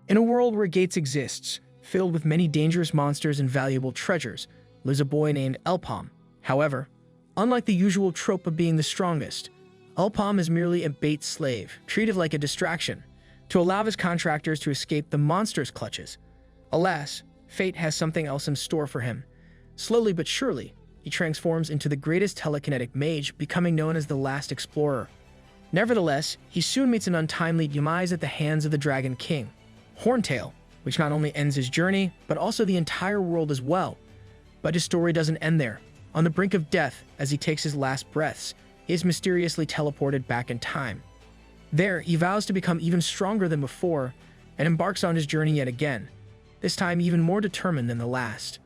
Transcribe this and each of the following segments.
In a world where gates exists, filled with many dangerous monsters and valuable treasures, lives a boy named Elpam. However, unlike the usual trope of being the strongest, Elpam is merely a bait slave, treated like a distraction, to allow his contractors to escape the monster's clutches. Alas, fate has something else in store for him. Slowly but surely, he transforms into the greatest telekinetic mage, becoming known as the Last Explorer. Nevertheless, he soon meets an untimely demise at the hands of the Dragon King, Horntail, which not only ends his journey, but also the entire world as well. But his story doesn't end there. On the brink of death, as he takes his last breaths, he is mysteriously teleported back in time. There, he vows to become even stronger than before, and embarks on his journey yet again, this time even more determined than the last.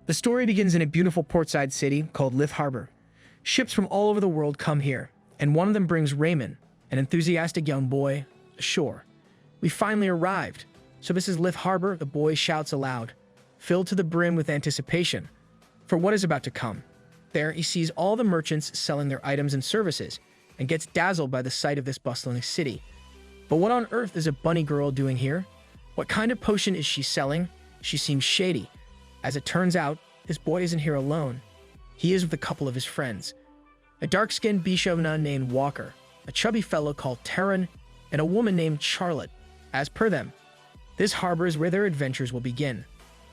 The story begins in a beautiful portside city called Lith Harbor. Ships from all over the world come here, and one of them brings Raymond, an enthusiastic young boy, ashore. We finally arrived. So this is Lith Harbor, the boy shouts aloud, filled to the brim with anticipation for what is about to come. There, he sees all the merchants selling their items and services, and gets dazzled by the sight of this bustling city. But what on earth is a bunny girl doing here? What kind of potion is she selling? She seems shady. As it turns out, this boy isn't here alone. He is with a couple of his friends. A dark-skinned Bishopna named Walker, a chubby fellow called Terran, and a woman named Charlotte. As per them, this harbor is where their adventures will begin.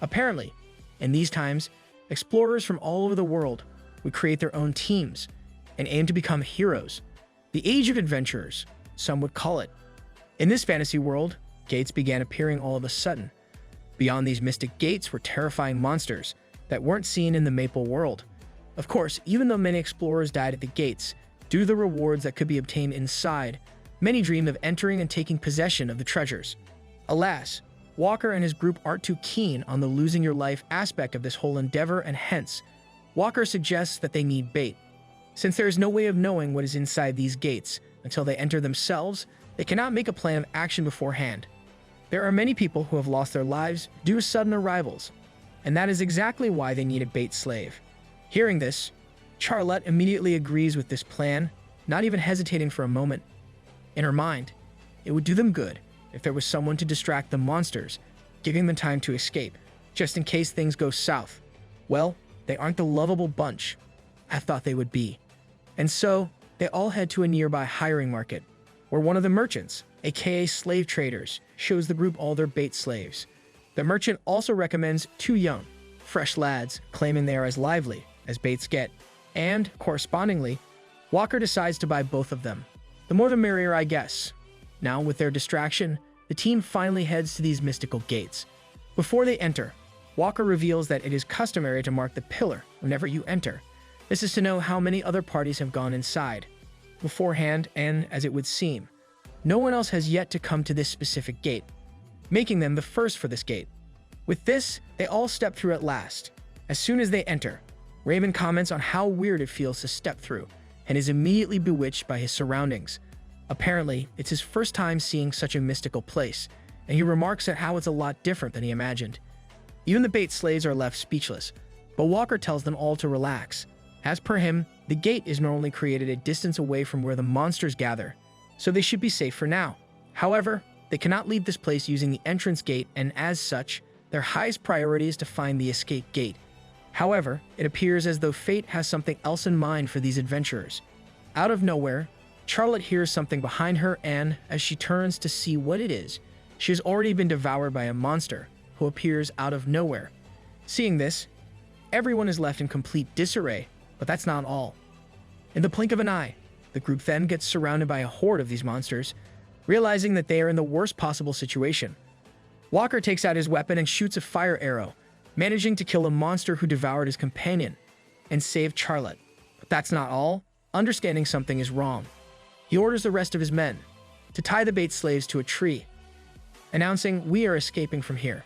Apparently, in these times, explorers from all over the world would create their own teams and aim to become heroes. The Age of Adventurers, some would call it. In this fantasy world, gates began appearing all of a sudden. Beyond these mystic gates were terrifying monsters that weren't seen in the Maple world. Of course, even though many explorers died at the gates, due to the rewards that could be obtained inside, many dreamed of entering and taking possession of the treasures. Alas, Walker and his group aren't too keen on the losing your life aspect of this whole endeavor, and hence, Walker suggests that they need bait. Since there is no way of knowing what is inside these gates until they enter themselves, they cannot make a plan of action beforehand. There are many people who have lost their lives due to sudden arrivals, and that is exactly why they need a bait slave. Hearing this, Charlotte immediately agrees with this plan, not even hesitating for a moment. In her mind, it would do them good if there was someone to distract the monsters, giving them time to escape, just in case things go south. Well, they aren't the lovable bunch I thought they would be. And so, they all head to a nearby hiring market, where one of the merchants, aka slave traders, shows the group all their bait slaves. The merchant also recommends two young, fresh lads, claiming they are as lively as baits get, and, correspondingly, Walker decides to buy both of them. The more the merrier, I guess. Now, with their distraction, the team finally heads to these mystical gates. Before they enter, Walker reveals that it is customary to mark the pillar whenever you enter. This is to know how many other parties have gone inside beforehand, and, as it would seem, no one else has yet to come to this specific gate, making them the first for this gate. With this, they all step through at last. As soon as they enter, Raymond comments on how weird it feels to step through, and is immediately bewitched by his surroundings. Apparently, it's his first time seeing such a mystical place, and he remarks at how it's a lot different than he imagined. Even the bait slaves are left speechless, but Walker tells them all to relax. As per him, the gate is normally created a distance away from where the monsters gather, so they should be safe for now. However, they cannot leave this place using the entrance gate, and as such, their highest priority is to find the escape gate. However, it appears as though fate has something else in mind for these adventurers. Out of nowhere, Charlotte hears something behind her, and as she turns to see what it is, she has already been devoured by a monster who appears out of nowhere. Seeing this, everyone is left in complete disarray, but that's not all. In the blink of an eye, the group then gets surrounded by a horde of these monsters, realizing that they are in the worst possible situation. Walker takes out his weapon and shoots a fire arrow, managing to kill a monster who devoured his companion and save Charlotte. But that's not all. Understanding something is wrong, he orders the rest of his men to tie the bait slaves to a tree, announcing, "We are escaping from here."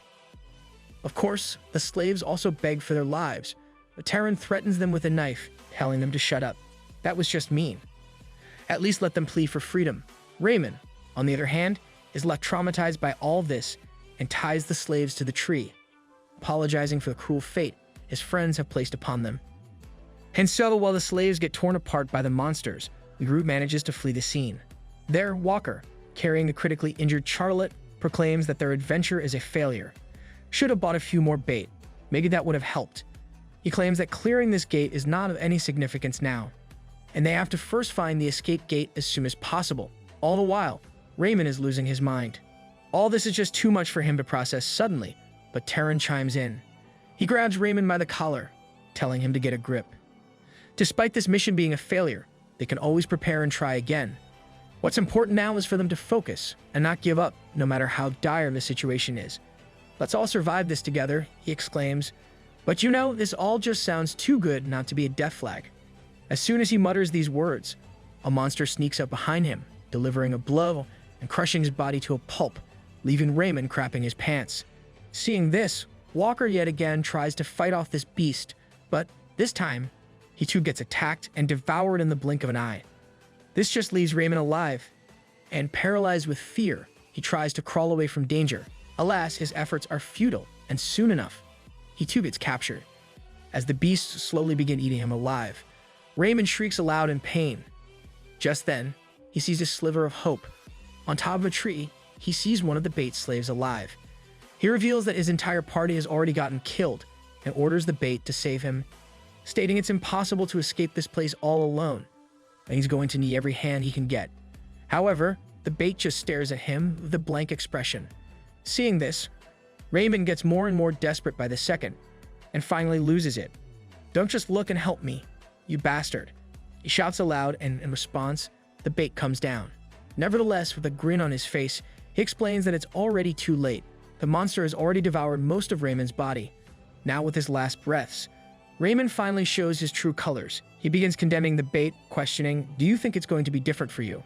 Of course, the slaves also beg for their lives, but Terran threatens them with a knife, telling them to shut up. That was just mean. At least let them plead for freedom. Raymond, on the other hand, is left traumatized by all this and ties the slaves to the tree, apologizing for the cruel fate his friends have placed upon them. And so, while the slaves get torn apart by the monsters, the group manages to flee the scene. There, Walker, carrying the critically injured Charlotte, proclaims that their adventure is a failure. Should have bought a few more bait. Maybe that would have helped. He claims that clearing this gate is not of any significance now, and they have to first find the escape gate as soon as possible. All the while, Raymond is losing his mind. All this is just too much for him to process suddenly, but Terran chimes in. He grabs Raymond by the collar, telling him to get a grip. Despite this mission being a failure, they can always prepare and try again. What's important now is for them to focus and not give up, no matter how dire the situation is. "Let's all survive this together," he exclaims. But you know, this all just sounds too good not to be a death flag. As soon as he mutters these words, a monster sneaks up behind him, delivering a blow and crushing his body to a pulp, leaving Raymond crapping his pants. Seeing this, Walker yet again tries to fight off this beast, but this time, he too gets attacked and devoured in the blink of an eye. This just leaves Raymond alive, and paralyzed with fear, he tries to crawl away from danger. Alas, his efforts are futile, and soon enough, he too gets captured. As the beasts slowly begin eating him alive, Raymond shrieks aloud in pain. Just then, he sees a sliver of hope. On top of a tree, he sees one of the bait slaves alive. He reveals that his entire party has already gotten killed and orders the bait to save him, stating it's impossible to escape this place all alone, and he's going to need every hand he can get. However, the bait just stares at him with a blank expression. Seeing this, Raymond gets more and more desperate by the second, and finally loses it. "Don't just look and help me, you bastard," he shouts aloud, and in response, the bait comes down. Nevertheless, with a grin on his face, he explains that it's already too late. The monster has already devoured most of Raymond's body. Now with his last breaths, Raymond finally shows his true colors. He begins condemning the bait, questioning, "Do you think it's going to be different for you?"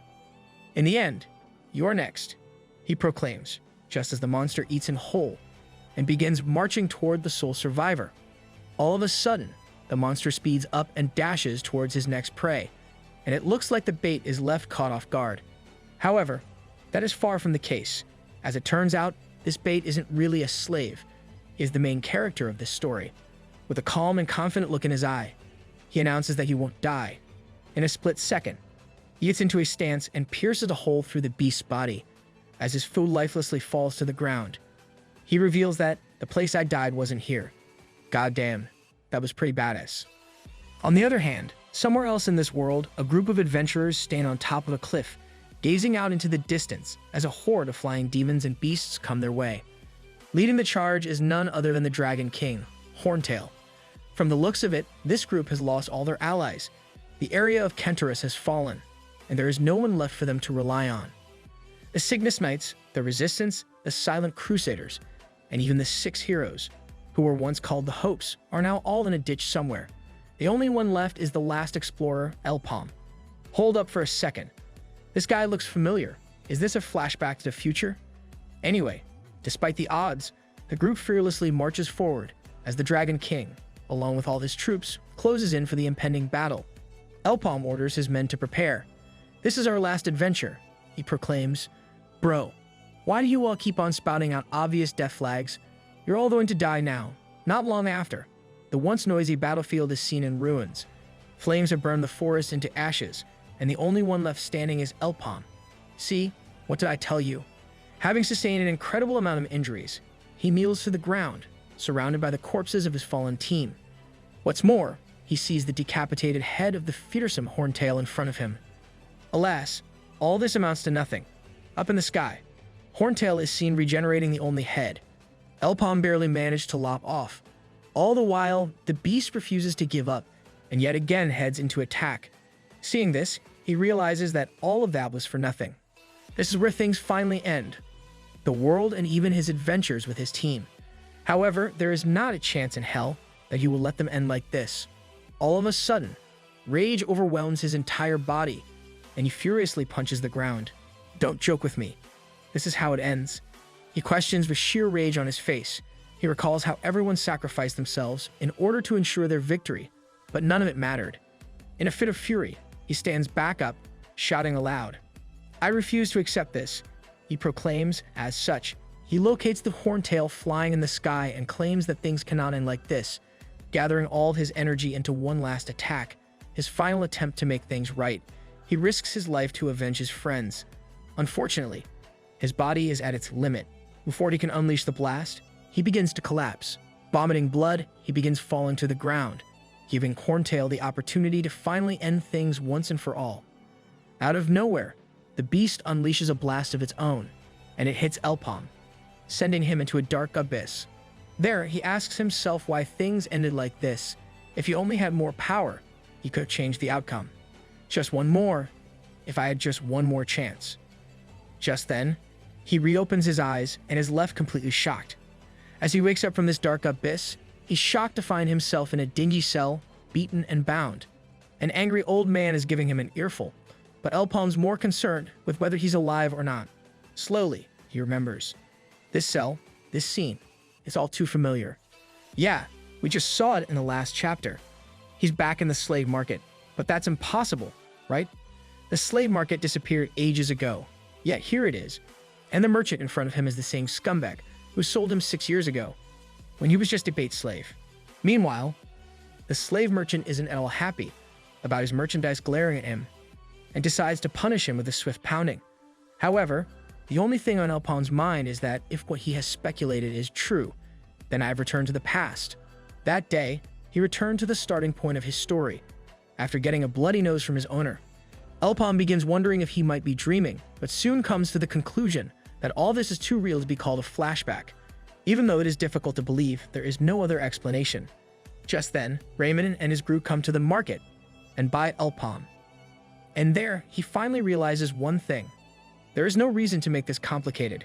"In the end, you're next," he proclaims, just as the monster eats him whole and begins marching toward the sole survivor. All of a sudden, the monster speeds up and dashes towards his next prey, and it looks like the bait is left caught off guard. However, that is far from the case. As it turns out, this bait isn't really a slave. He is the main character of this story. With a calm and confident look in his eye, he announces that he won't die. In a split second, he gets into a stance and pierces a hole through the beast's body. As his food lifelessly falls to the ground, he reveals that "the place I died wasn't here." Goddamn, that was pretty badass. On the other hand, somewhere else in this world, a group of adventurers stand on top of a cliff, gazing out into the distance as a horde of flying demons and beasts come their way. Leading the charge is none other than the Dragon King, Horntail. From the looks of it, this group has lost all their allies. The area of Kentorus has fallen, and there is no one left for them to rely on. The Cygnus Knights, the Resistance, the Silent Crusaders, and even the 6 heroes, who were once called the Hopes, are now all in a ditch somewhere. The only one left is the last explorer, Elpam. Hold up for a second. This guy looks familiar. Is this a flashback to the future? Anyway, despite the odds, the group fearlessly marches forward as the Dragon King, along with all his troops, closes in for the impending battle. Elpam orders his men to prepare. "This is our last adventure," he proclaims. "Bro, why do you all keep on spouting out obvious death flags? You're all going to die now." Not long after, the once noisy battlefield is seen in ruins. Flames have burned the forest into ashes, and the only one left standing is Elpam. See, what did I tell you? Having sustained an incredible amount of injuries, he kneels to the ground, surrounded by the corpses of his fallen team. What's more, he sees the decapitated head of the fearsome Horntail in front of him. Alas, all this amounts to nothing. Up in the sky, Horntail is seen regenerating the only head. Elpam barely managed to lop off. All the while, the beast refuses to give up, and yet again heads into attack. Seeing this, he realizes that all of that was for nothing. This is where things finally end. The world and even his adventures with his team. However, there is not a chance in hell that he will let them end like this. All of a sudden, rage overwhelms his entire body, and he furiously punches the ground. Don't joke with me. This is how it ends. He questions with sheer rage on his face. He recalls how everyone sacrificed themselves in order to ensure their victory, but none of it mattered. In a fit of fury, he stands back up, shouting aloud. "I refuse to accept this," he proclaims. As such, he locates the Horntail flying in the sky and claims that things cannot end like this, gathering all his energy into one last attack, his final attempt to make things right. He risks his life to avenge his friends. Unfortunately, His body is at its limit. Before he can unleash the blast, he begins to collapse. Vomiting blood, he begins falling to the ground, giving Horntail the opportunity to finally end things once and for all. Out of nowhere, the beast unleashes a blast of its own, and it hits Elpam, sending him into a dark abyss. There, he asks himself why things ended like this. If he only had more power, he could have changed the outcome. Just one more, if I had just one more chance. Just then, he reopens his eyes and is left completely shocked. As he wakes up from this dark abyss, he's shocked to find himself in a dingy cell, beaten and bound. An angry old man is giving him an earful, but Elpam's more concerned with whether he's alive or not. Slowly, he remembers. This cell, this scene, it's all too familiar. Yeah, we just saw it in the last chapter. He's back in the slave market, but that's impossible, right? The slave market disappeared ages ago, yet here it is. And the merchant in front of him is the same scumbag who sold him 6 years ago, when he was just a bait slave. Meanwhile, the slave merchant isn't at all happy about his merchandise glaring at him and decides to punish him with a swift pounding. However, the only thing on Elpam's mind is that if what he has speculated is true, then I've returned to the past. That day, he returned to the starting point of his story, after getting a bloody nose from his owner. Elpam begins wondering if he might be dreaming, but soon comes to the conclusion that all this is too real to be called a flashback. Even though it is difficult to believe, there is no other explanation. Just then, Raymond and his group come to the market and buy Elpam. And there, he finally realizes one thing. There is no reason to make this complicated.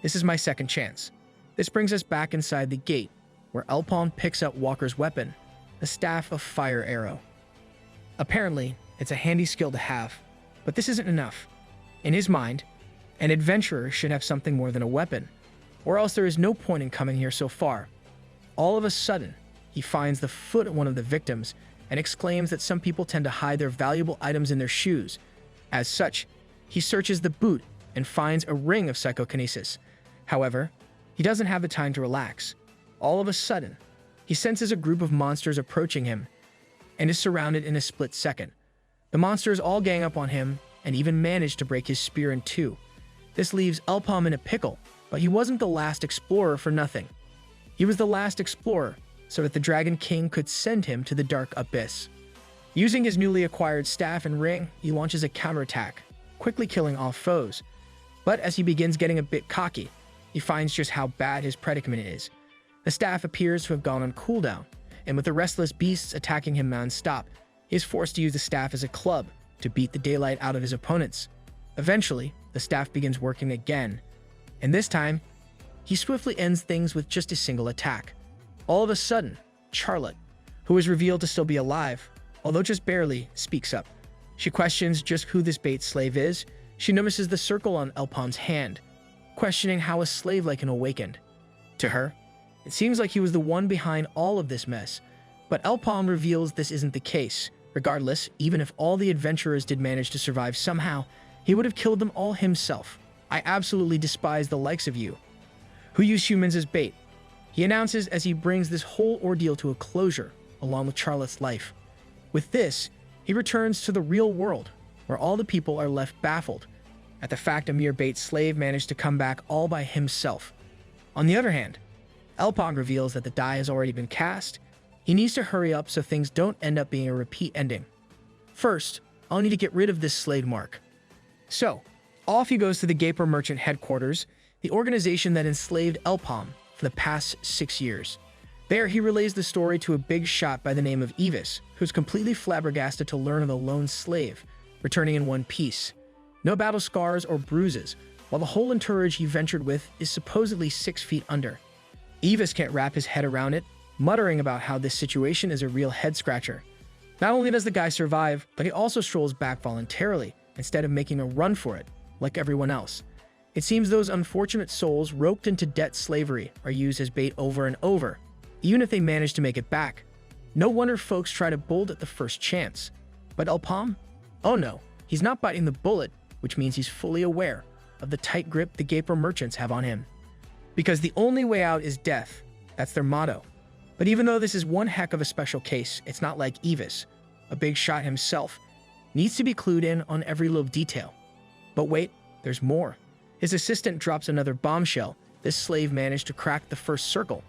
This is my second chance. This brings us back inside the gate, where Elpam picks up Walker's weapon, the Staff of Fire Arrow. Apparently, it's a handy skill to have, but this isn't enough. In his mind, an adventurer should have something more than a weapon, or else there is no point in coming here so far. All of a sudden, he finds the foot of one of the victims and exclaims that some people tend to hide their valuable items in their shoes. As such, he searches the boot and finds a ring of psychokinesis. However, he doesn't have the time to relax. All of a sudden, he senses a group of monsters approaching him and is surrounded in a split second. The monsters all gang up on him and even manage to break his spear in two. This leaves Elpam in a pickle, but he wasn't the last explorer for nothing. He was the last explorer so that the Dragon King could send him to the dark abyss. Using his newly acquired staff and ring, he launches a counterattack, quickly killing all foes. But as he begins getting a bit cocky, he finds just how bad his predicament is. The staff appears to have gone on cooldown, and with the restless beasts attacking him non-stop, he is forced to use the staff as a club to beat the daylight out of his opponents. Eventually, the staff begins working again, and this time, he swiftly ends things with just a single attack. All of a sudden, Charlotte, who is revealed to still be alive, although just barely, speaks up. She questions just who this bait slave is. She notices the circle on Elpam's hand, questioning how a slave like him awakened. To her, it seems like he was the one behind all of this mess, but Elpam reveals this isn't the case. Regardless, even if all the adventurers did manage to survive somehow, he would have killed them all himself. I absolutely despise the likes of you, who use humans as bait, he announces as he brings this whole ordeal to a closure, along with Charlotte's life. With this, he returns to the real world, where all the people are left baffled at the fact a mere bait slave managed to come back all by himself. On the other hand, Elpam reveals that the die has already been cast. He needs to hurry up so things don't end up being a repeat ending. First, I'll need to get rid of this slave mark. So, off he goes to the Gaper Merchant headquarters, the organization that enslaved Elpam for the past 6 years. There, he relays the story to a big shot by the name of Evis, who's completely flabbergasted to learn of the lone slave, returning in one piece. No battle scars or bruises, while the whole entourage he ventured with is supposedly 6 feet under. Evis can't wrap his head around it, muttering about how this situation is a real head-scratcher. Not only does the guy survive, but he also strolls back voluntarily, instead of making a run for it, like everyone else. It seems those unfortunate souls roped into debt slavery are used as bait over and over, even if they manage to make it back. No wonder folks try to bolt at the first chance. But Elpam? Oh no, he's not biting the bullet, which means he's fully aware of the tight grip the Gaper merchants have on him. Because the only way out is death, that's their motto. But even though this is one heck of a special case, it's not like Evis, a big shot himself, needs to be clued in on every little detail. But wait, there's more. His assistant drops another bombshell. This slave managed to crack the first circle.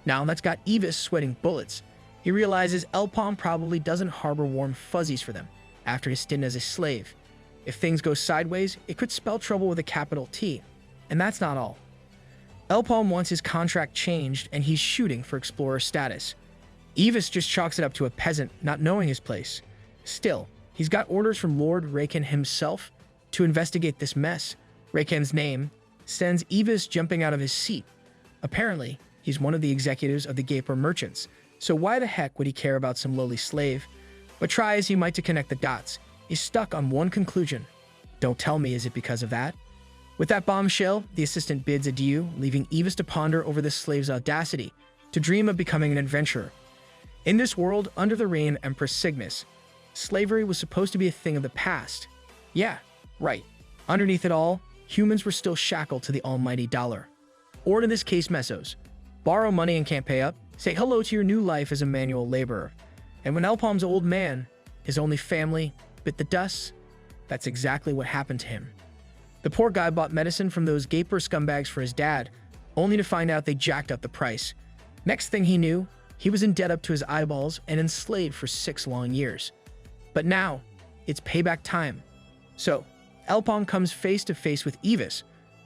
Now that's got Evis sweating bullets. He realizes Elpam probably doesn't harbor warm fuzzies for them after his stint as a slave. If things go sideways, it could spell trouble with a capital T. And that's not all. Elpam wants his contract changed and he's shooting for explorer status. Evis just chalks it up to a peasant not knowing his place. Still, he's got orders from Lord Raken himself to investigate this mess. Raken's name sends Evis jumping out of his seat. Apparently, he's one of the executives of the Gaper merchants, so why the heck would he care about some lowly slave? But try as he might to connect the dots, he's stuck on one conclusion. Don't tell me, is it because of that? With that bombshell, the assistant bids adieu, leaving Evis to ponder over the slave's audacity, to dream of becoming an adventurer. In this world, under the reign of Empress Cygnus, slavery was supposed to be a thing of the past. Yeah, right. Underneath it all, humans were still shackled to the almighty dollar. Or in this case, mesos. Borrow money and can't pay up, say hello to your new life as a manual laborer. And when Elpam's old man, his only family, bit the dust, that's exactly what happened to him. The poor guy bought medicine from those Gaper scumbags for his dad, only to find out they jacked up the price. Next thing he knew, he was in debt up to his eyeballs and enslaved for 6 long years. But now, it's payback time. So, Elpam comes face to face with Evis,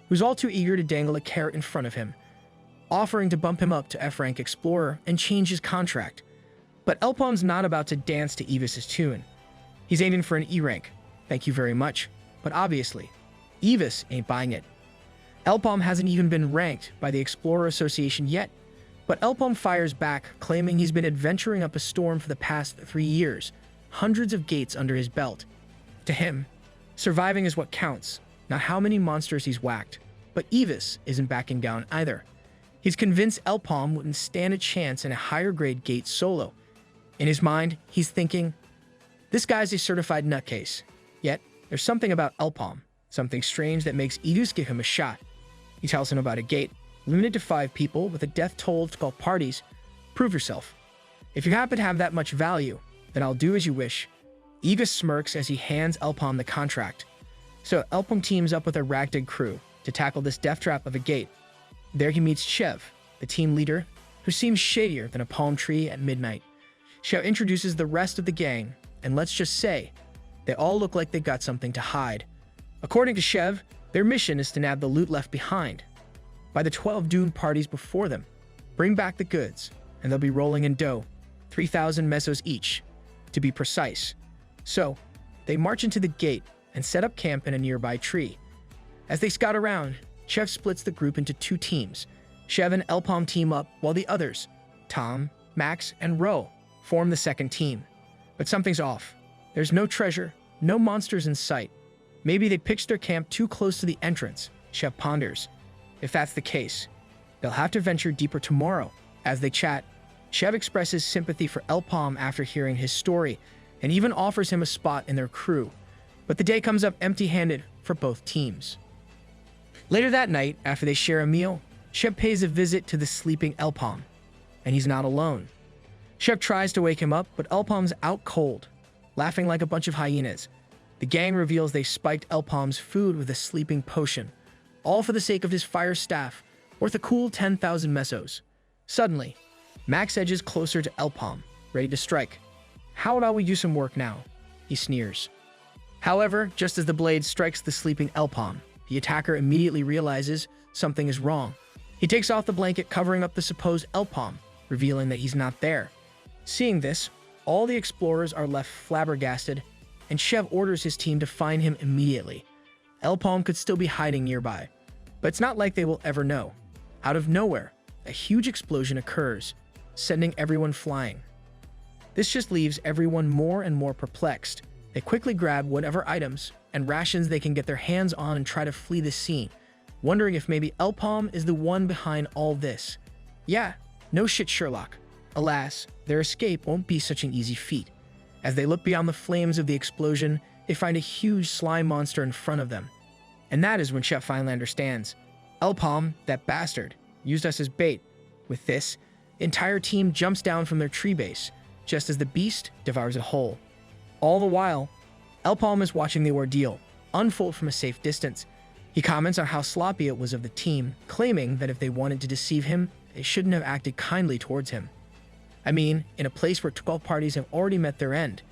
who's all too eager to dangle a carrot in front of him, offering to bump him up to F-rank explorer and change his contract. But Elpam's not about to dance to Evis's tune. He's aiming for an E-rank. Thank you very much. But obviously, Evis ain't buying it. Elpam hasn't even been ranked by the Explorer Association yet, but Elpam fires back, claiming he's been adventuring up a storm for the past 3 years, hundreds of gates under his belt. To him, surviving is what counts, not how many monsters he's whacked. But Evis isn't backing down either. He's convinced Elpam wouldn't stand a chance in a higher grade gate solo. In his mind, he's thinking, this guy's a certified nutcase. Yet, there's something about Elpam, something strange that makes Evis give him a shot. He tells him about a gate, limited to 5 people with a death toll to call parties. Prove yourself. If you happen to have that much value, then I'll do as you wish. Evis smirks as he hands Elpam the contract. So Elpam teams up with a ragtag crew to tackle this death trap of a gate. There he meets Chev, the team leader, who seems shadier than a palm tree at midnight. Chev introduces the rest of the gang, and let's just say, they all look like they got something to hide. According to Chev, their mission is to nab the loot left behind by the 12 doomed parties before them, bring back the goods, and they'll be rolling in dough, 3,000 mesos each, to be precise. So, they march into the gate and set up camp in a nearby tree. As they scout around, Chev splits the group into 2 teams. Chev and Elpam team up, while the others, Tom, Max, and Ro, form the second team. But something's off. There's no treasure, no monsters in sight. Maybe they pitched their camp too close to the entrance, Chev ponders. If that's the case, they'll have to venture deeper tomorrow. As they chat, Chev expresses sympathy for Elpam after hearing his story, and even offers him a spot in their crew. But the day comes up empty-handed for both teams. Later that night, after they share a meal, Chev pays a visit to the sleeping Elpam, and he's not alone. Chev tries to wake him up, but Elpam's out cold, laughing like a bunch of hyenas. The gang reveals they spiked Elpam's food with a sleeping potion, all for the sake of his fire staff, worth a cool 10,000 mesos. Suddenly, Max edges closer to Elpam, ready to strike. How about we do some work now? He sneers. However, just as the blade strikes the sleeping Elpam, the attacker immediately realizes something is wrong. He takes off the blanket covering up the supposed Elpam, revealing that he's not there. Seeing this, all the explorers are left flabbergasted, and Chev orders his team to find him immediately. Elpam could still be hiding nearby, but it's not like they will ever know. Out of nowhere, a huge explosion occurs, sending everyone flying. This just leaves everyone more and more perplexed. They quickly grab whatever items and rations they can get their hands on and try to flee the scene, wondering if maybe Elpam is the one behind all this. Yeah, no shit, Sherlock. Alas, their escape won't be such an easy feat. As they look beyond the flames of the explosion, they find a huge slime monster in front of them. And that is when Chev finally understands. Elpam, that bastard, used us as bait. With this, the entire team jumps down from their tree base, just as the beast devours it whole. All the while, Elpam is watching the ordeal unfold from a safe distance. He comments on how sloppy it was of the team, claiming that if they wanted to deceive him, they shouldn't have acted kindly towards him. I mean, in a place where 12 parties have already met their end,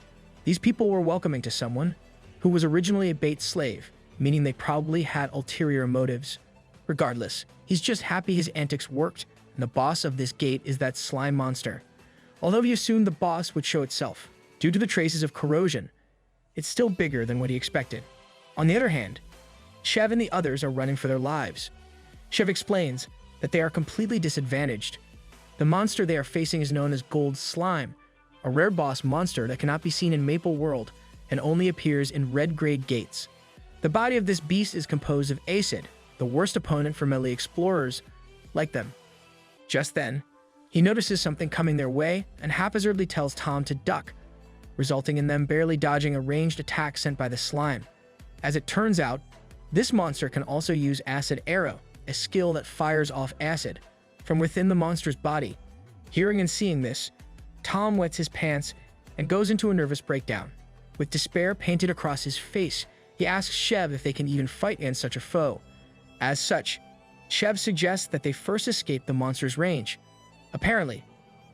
these people were welcoming to someone who was originally a bait slave, meaning they probably had ulterior motives. Regardless, he's just happy his antics worked, and the boss of this gate is that slime monster. Although he assumed the boss would show itself, due to the traces of corrosion, it's still bigger than what he expected. On the other hand, Shev and the others are running for their lives. Shev explains that they are completely disadvantaged. The monster they are facing is known as Gold Slime, a rare boss monster that cannot be seen in Maple World and only appears in red grade gates. The body of this beast is composed of acid, the worst opponent for melee explorers like them. Just then, he notices something coming their way and haphazardly tells Tom to duck, resulting in them barely dodging a ranged attack sent by the slime. As it turns out, this monster can also use Acid Arrow, a skill that fires off acid from within the monster's body. Hearing and seeing this, Tom wets his pants and goes into a nervous breakdown. With despair painted across his face, he asks Shev if they can even fight against such a foe. As such, Shev suggests that they first escape the monster's range. Apparently,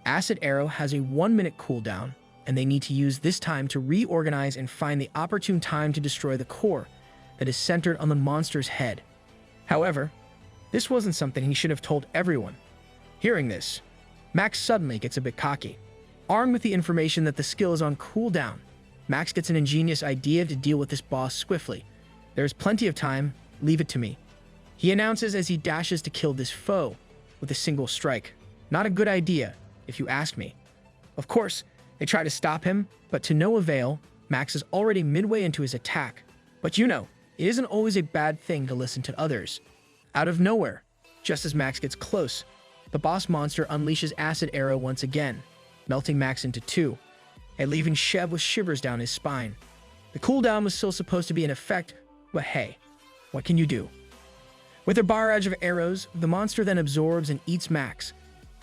Acid Arrow has a 1-minute cooldown, and they need to use this time to reorganize and find the opportune time to destroy the core that is centered on the monster's head. However, this wasn't something he should have told everyone. Hearing this, Max suddenly gets a bit cocky. Armed with the information that the skill is on cooldown, Max gets an ingenious idea to deal with this boss swiftly. There's plenty of time, leave it to me. He announces as he dashes to kill this foe with a single strike. Not a good idea, if you ask me. Of course, they try to stop him, but to no avail. Max is already midway into his attack. But you know, it isn't always a bad thing to listen to others. Out of nowhere, just as Max gets close, the boss monster unleashes Acid Arrow once again, melting Max into two, and leaving Shev with shivers down his spine. The cooldown was still supposed to be in effect, but hey, what can you do? With a barrage of arrows, the monster then absorbs and eats Max,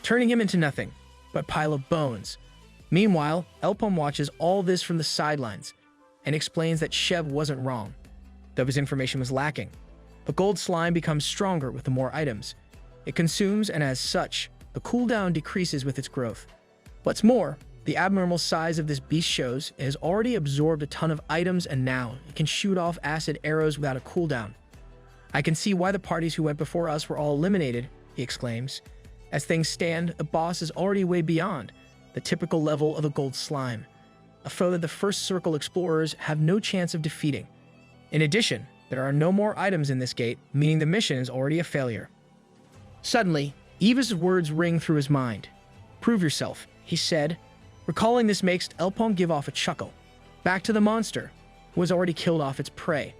turning him into nothing but a pile of bones. Meanwhile, Elpam watches all this from the sidelines and explains that Shev wasn't wrong, though his information was lacking. The gold slime becomes stronger with the more items it consumes, and as such, the cooldown decreases with its growth. What's more, the abnormal size of this beast shows it has already absorbed a ton of items, and now it can shoot off acid arrows without a cooldown. I can see why the parties who went before us were all eliminated, he exclaims. As things stand, the boss is already way beyond the typical level of a gold slime, a foe that the first circle explorers have no chance of defeating. In addition, there are no more items in this gate, meaning the mission is already a failure. Suddenly, Eva's words ring through his mind. Prove yourself, he said. Recalling this makes Elpam give off a chuckle. Back to the monster, who has already killed off its prey,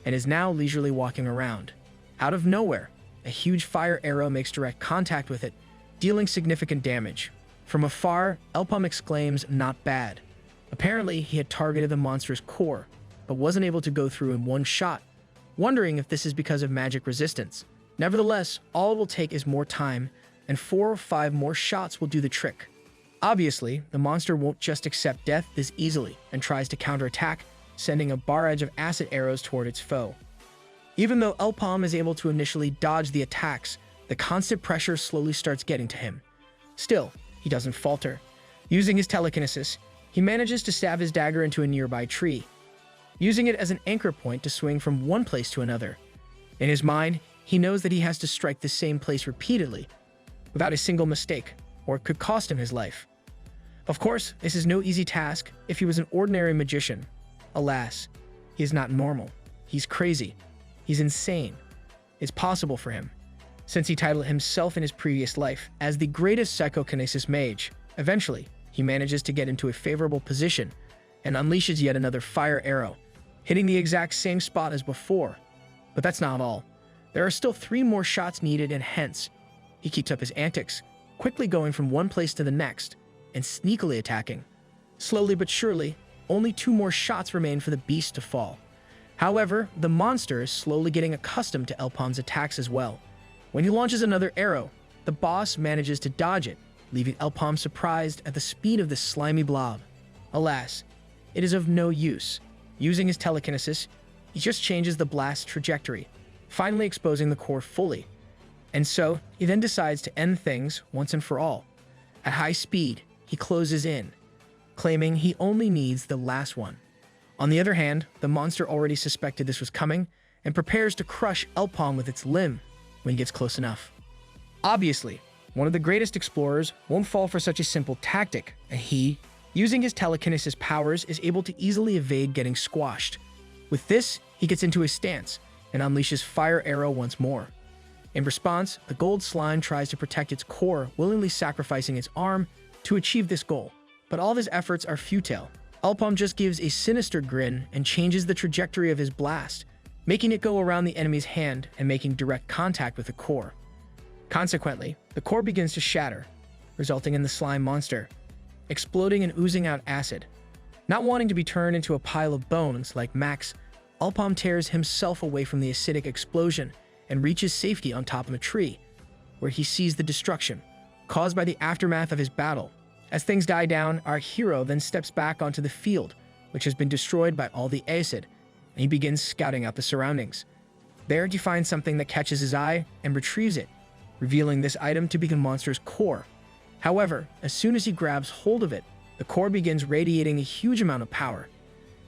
and is now leisurely walking around. Out of nowhere, a huge fire arrow makes direct contact with it, dealing significant damage. From afar, Elpam exclaims, "Not bad." Apparently, he had targeted the monster's core, but wasn't able to go through in one shot, wondering if this is because of magic resistance. Nevertheless, all it will take is more time, and 4 or 5 more shots will do the trick. Obviously, the monster won't just accept death this easily and tries to counterattack, sending a barrage of acid arrows toward its foe. Even though Elpam is able to initially dodge the attacks, the constant pressure slowly starts getting to him. Still, he doesn't falter. Using his telekinesis, he manages to stab his dagger into a nearby tree, using it as an anchor point to swing from one place to another. In his mind, he knows that he has to strike the same place repeatedly, without a single mistake, or it could cost him his life. Of course, this is no easy task if he was an ordinary magician. Alas, he is not normal. He's crazy. He's insane. It's possible for him, since he titled himself in his previous life as the greatest psychokinesis mage. Eventually, he manages to get into a favorable position and unleashes yet another fire arrow, hitting the exact same spot as before. But that's not all. There are still 3 more shots needed, and hence, he keeps up his antics, quickly going from one place to the next and sneakily attacking. Slowly but surely, only 2 more shots remain for the beast to fall. However, the monster is slowly getting accustomed to Elpam's attacks as well. When he launches another arrow, the boss manages to dodge it, leaving Elpam surprised at the speed of this slimy blob. Alas, it is of no use. Using his telekinesis, he just changes the blast's trajectory, finally exposing the core fully. And so, he then decides to end things once and for all. At high speed, he closes in, claiming he only needs the last one. On the other hand, the monster already suspected this was coming and prepares to crush Elpam with its limb when he gets close enough. Obviously, one of the greatest explorers won't fall for such a simple tactic, and he, using his telekinesis powers, is able to easily evade getting squashed. With this, he gets into his stance and unleashes Fire Arrow once more. In response, the gold slime tries to protect its core, willingly sacrificing its arm to achieve this goal. But all of his efforts are futile. Elpam just gives a sinister grin and changes the trajectory of his blast, making it go around the enemy's hand and making direct contact with the core. Consequently, the core begins to shatter, resulting in the slime monster exploding and oozing out acid. Not wanting to be turned into a pile of bones like Max, Elpam tears himself away from the acidic explosion and reaches safety on top of a tree, where he sees the destruction caused by the aftermath of his battle. As things die down, our hero then steps back onto the field, which has been destroyed by all the acid, and he begins scouting out the surroundings. There he finds something that catches his eye and retrieves it, revealing this item to be the monster's core. However, as soon as he grabs hold of it, the core begins radiating a huge amount of power.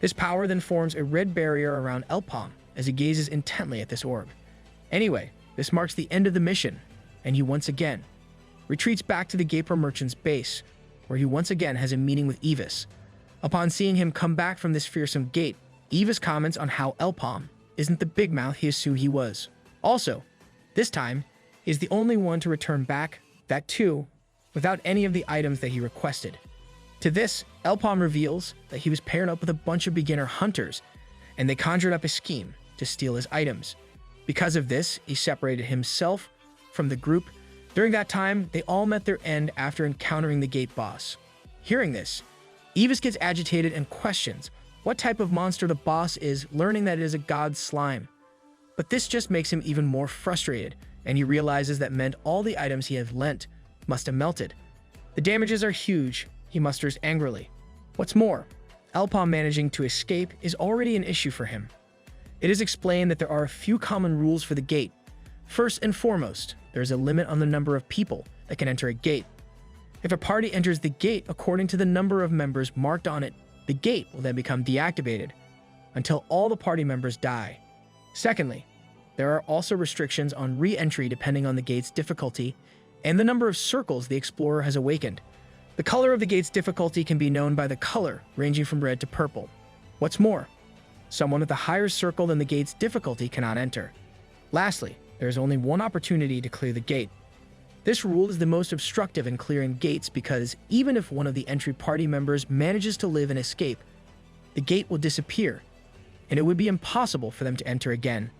This power then forms a red barrier around Elpam as he gazes intently at this orb. Anyway, this marks the end of the mission, and he once again retreats back to the Gaper merchant's base, where he once again has a meeting with Evis. Upon seeing him come back from this fearsome gate, Evis comments on how Elpam isn't the big mouth he assumed he was. Also, this time, he's the only one to return back, that too, without any of the items that he requested. To this, Elpam reveals that he was paired up with a bunch of beginner hunters, and they conjured up a scheme to steal his items. Because of this, he separated himself from the group. During that time, they all met their end after encountering the gate boss. Hearing this, Evis gets agitated and questions what type of monster the boss is, learning that it is a god slime. But this just makes him even more frustrated, and he realizes that meant all the items he had lent must have melted. The damages are huge, he musters angrily. What's more, Elpam managing to escape is already an issue for him. It is explained that there are a few common rules for the gate. First and foremost, there is a limit on the number of people that can enter a gate. If a party enters the gate according to the number of members marked on it, the gate will then become deactivated until all the party members die. Secondly, there are also restrictions on re-entry depending on the gate's difficulty and the number of circles the explorer has awakened. The color of the gate's difficulty can be known by the color ranging from red to purple. What's more, someone with a higher circle than the gate's difficulty cannot enter. Lastly, there is only one opportunity to clear the gate. This rule is the most obstructive in clearing gates because even if one of the entry party members manages to live and escape, the gate will disappear, and it would be impossible for them to enter again.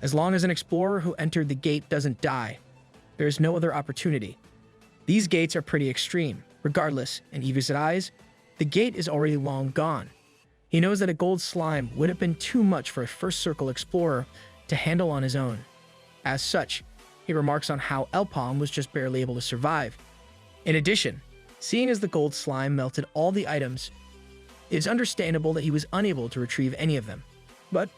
As long as an explorer who entered the gate doesn't die, there is no other opportunity. These gates are pretty extreme. Regardless, in Evis' eyes, the gate is already long gone. He knows that a gold slime would have been too much for a first circle explorer to handle on his own. As such, he remarks on how Elpam was just barely able to survive. In addition, seeing as the gold slime melted all the items, it is understandable that he was unable to retrieve any of them. But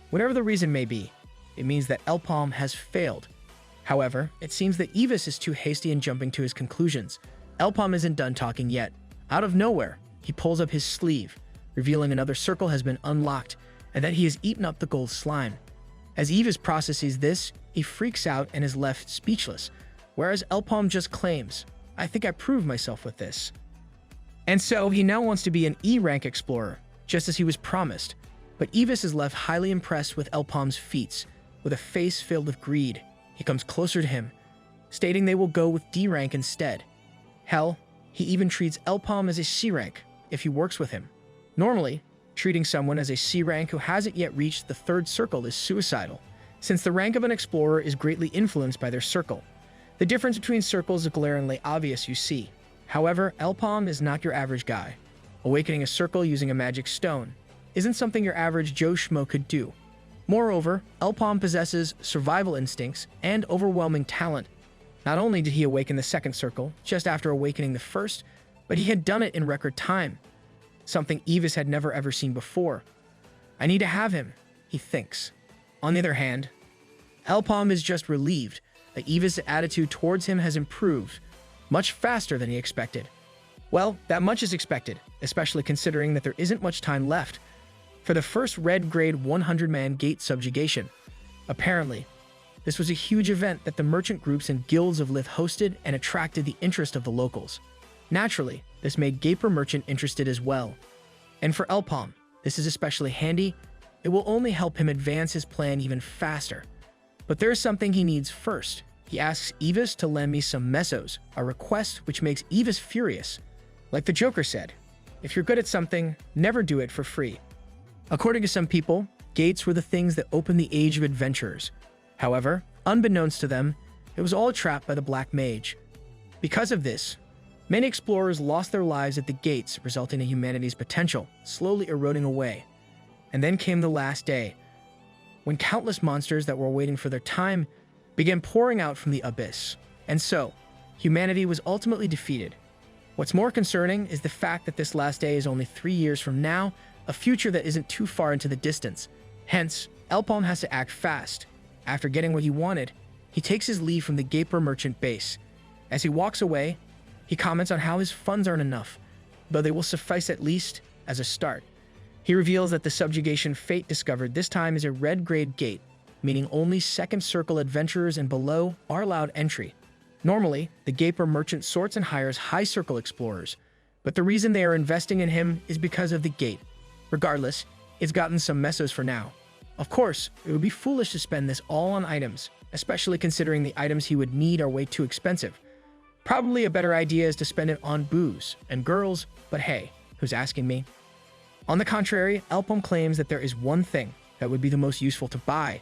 whatever the reason may be, it means that Elpam has failed. However, it seems that Evis is too hasty in jumping to his conclusions. Elpam isn't done talking yet. Out of nowhere, he pulls up his sleeve, revealing another circle has been unlocked and that he has eaten up the gold slime. As Evis processes this, he freaks out and is left speechless, whereas Elpam just claims, "I think I proved myself with this." And so he now wants to be an E-rank explorer, just as he was promised. But Evis is left highly impressed with Elpam's feats. With a face filled with greed, he comes closer to him, stating they will go with D-rank instead. Hell, he even treats Elpam as a C-rank if he works with him. Normally, treating someone as a C-rank who hasn't yet reached the third circle is suicidal, since the rank of an explorer is greatly influenced by their circle. The difference between circles is glaringly obvious, you see. However, Elpam is not your average guy. Awakening a circle using a magic stone isn't something your average Joe Schmo could do. Moreover, Elpam possesses survival instincts and overwhelming talent. Not only did he awaken the second circle just after awakening the first, but he had done it in record time, something Evis had never ever seen before. I need to have him, he thinks. On the other hand, Elpam is just relieved that Eva's attitude towards him has improved much faster than he expected. Well, that much is expected, especially considering that there isn't much time left for the first red grade 100-man gate subjugation. Apparently, this was a huge event that the merchant groups and guilds of Lith hosted and attracted the interest of the locals. Naturally, this made Gaper Merchant interested as well. And for Elpam, this is especially handy. It will only help him advance his plan even faster. But there is something he needs first. He asks Evis to lend me some mesos, a request which makes Evis furious. Like the Joker said, if you're good at something, never do it for free. According to some people, gates were the things that opened the age of adventurers. However, unbeknownst to them, it was all a trap by the Black Mage. Because of this, many explorers lost their lives at the gates, resulting in humanity's potential slowly eroding away. And then came the last day, when countless monsters that were waiting for their time began pouring out from the abyss. And so, humanity was ultimately defeated. What's more concerning is the fact that this last day is only 3 years from now, a future that isn't too far into the distance. Hence, Elpam has to act fast. After getting what he wanted, he takes his leave from the Gaper Merchant base. As he walks away, he comments on how his funds aren't enough, though they will suffice at least as a start. He reveals that the subjugation fate discovered this time is a red grade gate, meaning only second circle adventurers and below are allowed entry. Normally, the Gaper Merchant sorts and hires high circle explorers, but the reason they are investing in him is because of the gate. Regardless, it's gotten some mesos for now. Of course, it would be foolish to spend this all on items, especially considering the items he would need are way too expensive. Probably a better idea is to spend it on booze and girls, but hey, who's asking me? On the contrary, Elpam claims that there is one thing that would be the most useful to buy.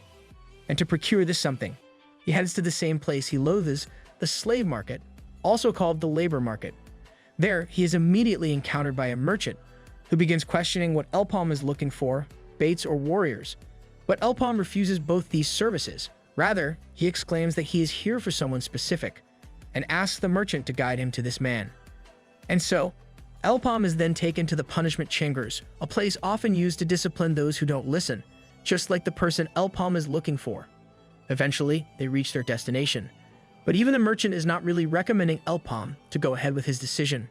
And to procure this something, he heads to the same place he loathes, the slave market, also called the labor market. There, he is immediately encountered by a merchant who begins questioning what Elpam is looking for, baits or warriors. But Elpam refuses both these services. Rather, he exclaims that he is here for someone specific and asks the merchant to guide him to this man. And so, Elpam is then taken to the punishment chambers, a place often used to discipline those who don't listen, just like the person Elpam is looking for. Eventually, they reach their destination. But even the merchant is not really recommending Elpam to go ahead with his decision.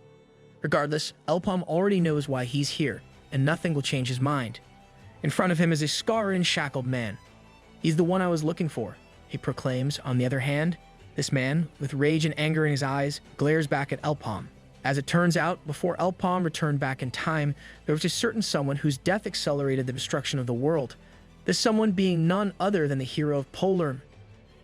Regardless, Elpam already knows why he's here, and nothing will change his mind. In front of him is a scarred and shackled man. He's the one I was looking for, he proclaims. On the other hand, this man, with rage and anger in his eyes, glares back at Elpam. As it turns out, before Elpam returned back in time, there was a certain someone whose death accelerated the destruction of the world. This someone being none other than the hero of Polarm,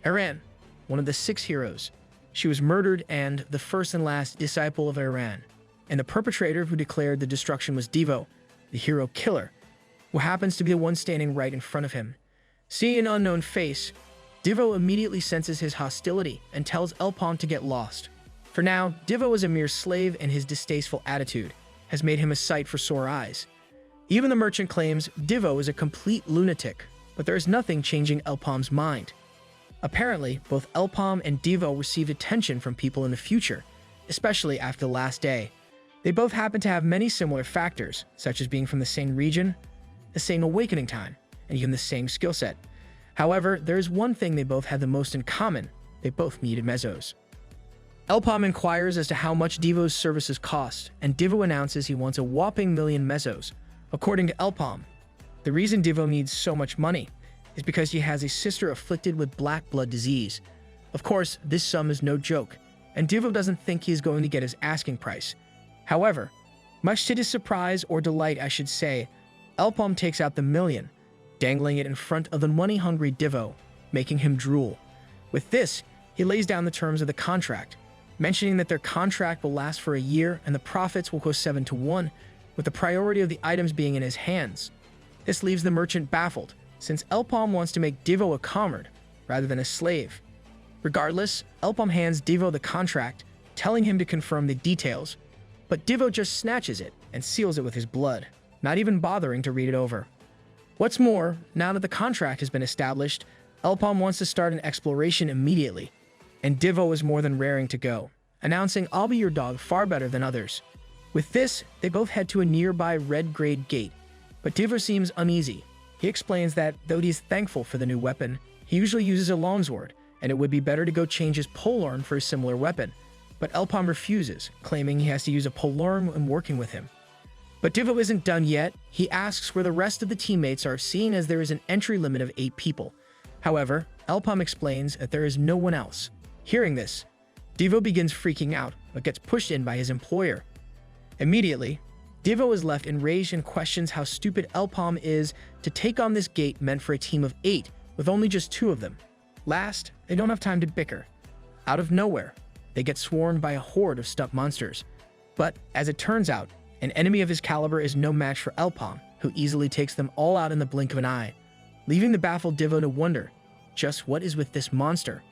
Iran, one of the 6 heroes. She was murdered and the first and last disciple of Iran. And the perpetrator who declared the destruction was Devo, the hero killer, who happens to be the one standing right in front of him. Seeing an unknown face, Devo immediately senses his hostility and tells Elpam to get lost. For now, Devo is a mere slave, and his distasteful attitude has made him a sight for sore eyes. Even the merchant claims Devo is a complete lunatic, but there is nothing changing Elpam's mind. Apparently, both Elpam and Devo received attention from people in the future, especially after the last day. They both happen to have many similar factors, such as being from the same region, the same awakening time, and even the same skill set. However, there is one thing they both had the most in common: they both needed mesos. Elpam inquires as to how much Devo's services cost, and Devo announces he wants a whopping 1,000,000 mesos. According to Elpam, the reason Devo needs so much money is because he has a sister afflicted with black blood disease. Of course, this sum is no joke, and Devo doesn't think he is going to get his asking price. However, much to his surprise, or delight I should say, Elpam takes out the 1,000,000, dangling it in front of the money-hungry Devo, making him drool. With this, he lays down the terms of the contract, mentioning that their contract will last for a year and the profits will go 7 to 1, with the priority of the items being in his hands. This leaves the merchant baffled, since Elpam wants to make Devo a comrade rather than a slave. Regardless, Elpam hands Devo the contract, telling him to confirm the details, but Devo just snatches it and seals it with his blood, not even bothering to read it over. What's more, now that the contract has been established, Elpam wants to start an exploration immediately, and Devo is more than raring to go, announcing, "I'll be your dog far better than others." With this, they both head to a nearby red-grade gate, but Devo seems uneasy. He explains that, though he is thankful for the new weapon, He usually uses a longsword, and it would be better to go change his polearm for a similar weapon. But Elpam refuses, claiming he has to use a polearm when working with him. But Divo isn't done yet. He asks where the rest of the teammates are, seeing as there is an entry limit of 8 people. However, Elpam explains that there is no one else. Hearing this, Divo begins freaking out, but gets pushed in by his employer. Immediately, Divo is left enraged and questions how stupid Elpam is to take on this gate meant for a team of 8, with only just 2 of them. Last, they don't have time to bicker. Out of nowhere, they get swarmed by a horde of stuck monsters. But, as it turns out, an enemy of his caliber is no match for Elpam, who easily takes them all out in the blink of an eye, leaving the baffled Divo to wonder just what is with this monster.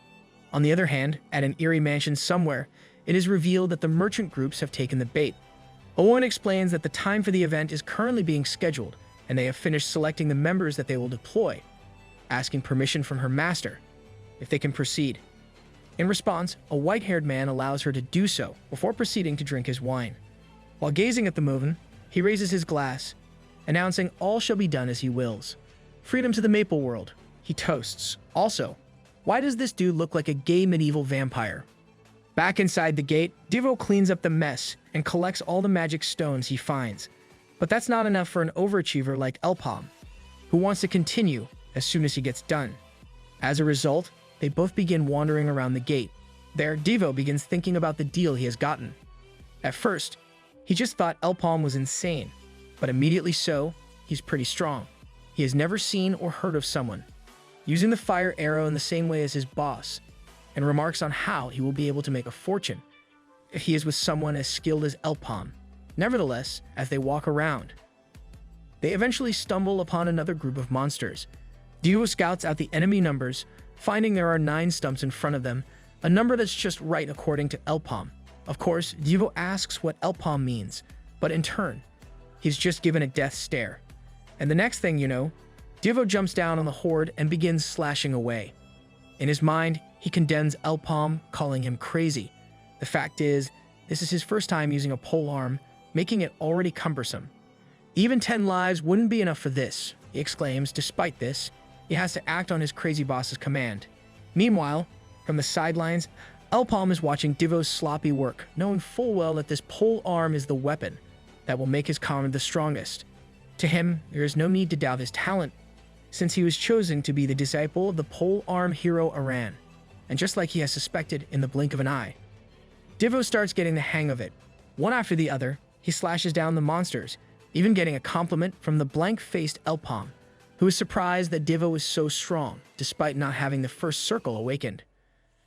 On the other hand, at an eerie mansion somewhere, it is revealed that the merchant groups have taken the bait. Owen explains that the time for the event is currently being scheduled, and they have finished selecting the members that they will deploy, asking permission from her master if they can proceed. In response, a white-haired man allows her to do so before proceeding to drink his wine. While gazing at the movement, he raises his glass, announcing all shall be done as he wills. Freedom to the Maple World, he toasts. Also, why does this dude look like a gay medieval vampire? Back inside the gate, Divo cleans up the mess and collects all the magic stones he finds. But that's not enough for an overachiever like Elpam, who wants to continue as soon as he gets done. As a result, they both begin wandering around the gate. There, Divo begins thinking about the deal he has gotten. At first, he just thought Elpam was insane, but immediately so, he's pretty strong. He has never seen or heard of someone using the fire arrow in the same way as his boss, and remarks on how he will be able to make a fortune if he is with someone as skilled as Elpam. Nevertheless, as they walk around, they eventually stumble upon another group of monsters. Divo scouts out the enemy numbers, finding there are 9 stumps in front of them, a number that's just right according to Elpam. Of course, Divo asks what Elpam means, but in turn, he's just given a death stare. And the next thing you know, Divo jumps down on the horde and begins slashing away. In his mind, he condemns Elpam, calling him crazy. The fact is, this is his first time using a polearm, making it already cumbersome. Even 10 lives wouldn't be enough for this, he exclaims. Despite this, he has to act on his crazy boss's command. Meanwhile, from the sidelines, Elpam is watching Divo's sloppy work, knowing full well that this pole arm is the weapon that will make his comrade the strongest. To him, there is no need to doubt his talent, since he was chosen to be the disciple of the pole arm hero Aran, and just like he has suspected in the blink of an eye, Divo starts getting the hang of it. One after the other, he slashes down the monsters, even getting a compliment from the blank-faced Elpam, who is surprised that Divo is so strong, despite not having the first circle awakened.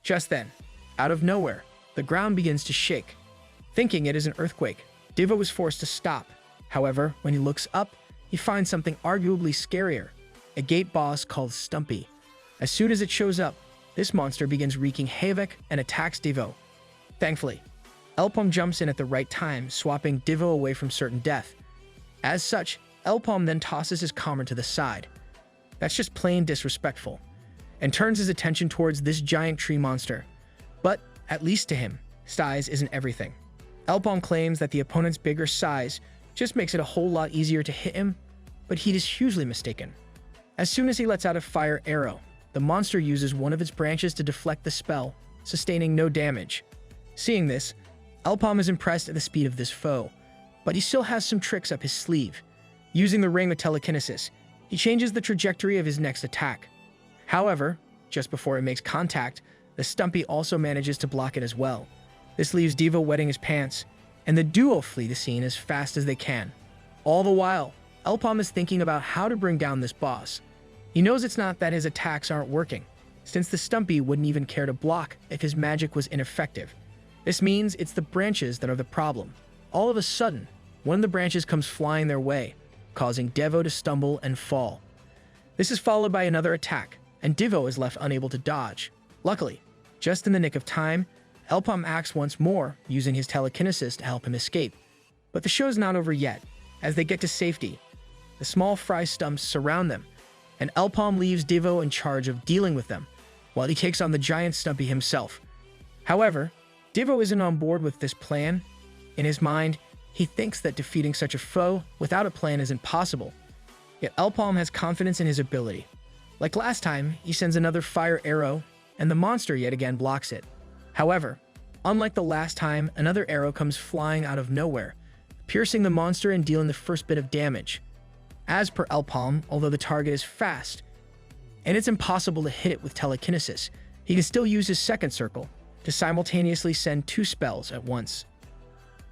Just then, out of nowhere, the ground begins to shake. Thinking it is an earthquake, Divo is forced to stop. However, when he looks up, he finds something arguably scarier, a gate boss called Stumpy. As soon as it shows up, this monster begins wreaking havoc and attacks Divo. Thankfully, Elpam jumps in at the right time, swapping Divo away from certain death. As such, Elpam then tosses his comrade to the side. That's just plain disrespectful, and turns his attention towards this giant tree monster. But, at least to him, size isn't everything. Elpam claims that the opponent's bigger size just makes it a whole lot easier to hit him, but he is hugely mistaken. As soon as he lets out a fire arrow, the monster uses one of its branches to deflect the spell, sustaining no damage. Seeing this, Elpam is impressed at the speed of this foe, but he still has some tricks up his sleeve. Using the ring of telekinesis, he changes the trajectory of his next attack. However, just before it makes contact, the Stumpy also manages to block it as well. This leaves Divo wetting his pants, and the duo flee the scene as fast as they can. All the while, Elpam is thinking about how to bring down this boss. He knows it's not that his attacks aren't working, since the Stumpy wouldn't even care to block if his magic was ineffective. This means it's the branches that are the problem. All of a sudden, one of the branches comes flying their way, causing Divo to stumble and fall. This is followed by another attack, and Divo is left unable to dodge. Luckily, just in the nick of time, Elpam acts once more, using his telekinesis to help him escape. But the show's not over yet. As they get to safety, the small fry stumps surround them, and Elpam leaves Divo in charge of dealing with them, while he takes on the giant Stumpy himself. However, Divo isn't on board with this plan. In his mind, he thinks that defeating such a foe without a plan is impossible. Yet Elpam has confidence in his ability. Like last time, he sends another fire arrow, and the monster yet again blocks it. However, unlike the last time, another arrow comes flying out of nowhere, piercing the monster and dealing the first bit of damage. As per Elpam, although the target is fast, and it's impossible to hit it with telekinesis, he can still use his second circle to simultaneously send 2 spells at once.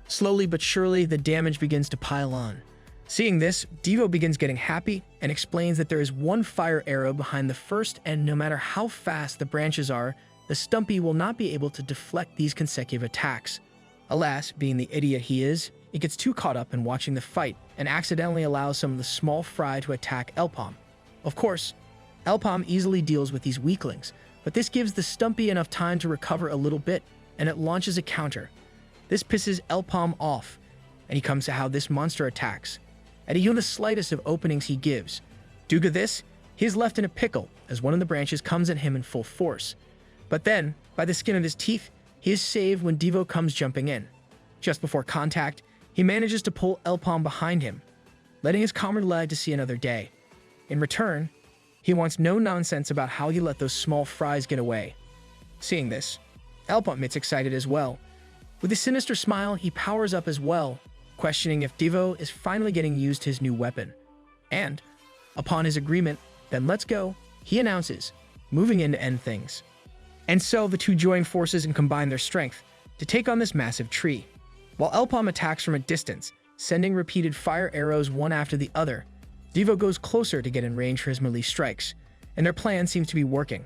Slowly but surely, the damage begins to pile on. Seeing this, Devo begins getting happy and explains that there is 1 fire arrow behind the first, and no matter how fast the branches are, the Stumpy will not be able to deflect these consecutive attacks. Alas, being the idiot he is, he gets too caught up in watching the fight and accidentally allows some of the small fry to attack Elpam. Of course, Elpam easily deals with these weaklings, but this gives the Stumpy enough time to recover a little bit, and it launches a counter. This pisses Elpam off, and he comes to how this monster attacks. At even the slightest of openings he gives. Due to this, he is left in a pickle as one of the branches comes at him in full force. But then, by the skin of his teeth, he is saved when Devo comes jumping in. Just before contact, he manages to pull Elpam behind him, letting his comrade live to see another day. In return, he wants no nonsense about how he let those small fries get away. Seeing this, Elpam gets excited as well. With a sinister smile, he powers up as well, questioning if Devo is finally getting used his new weapon. And, upon his agreement, then let's go, he announces, moving in to end things. And so the two join forces and combine their strength to take on this massive tree. While Elpam attacks from a distance, sending repeated fire arrows one after the other, Devo goes closer to get in range for his melee strikes, and their plan seems to be working.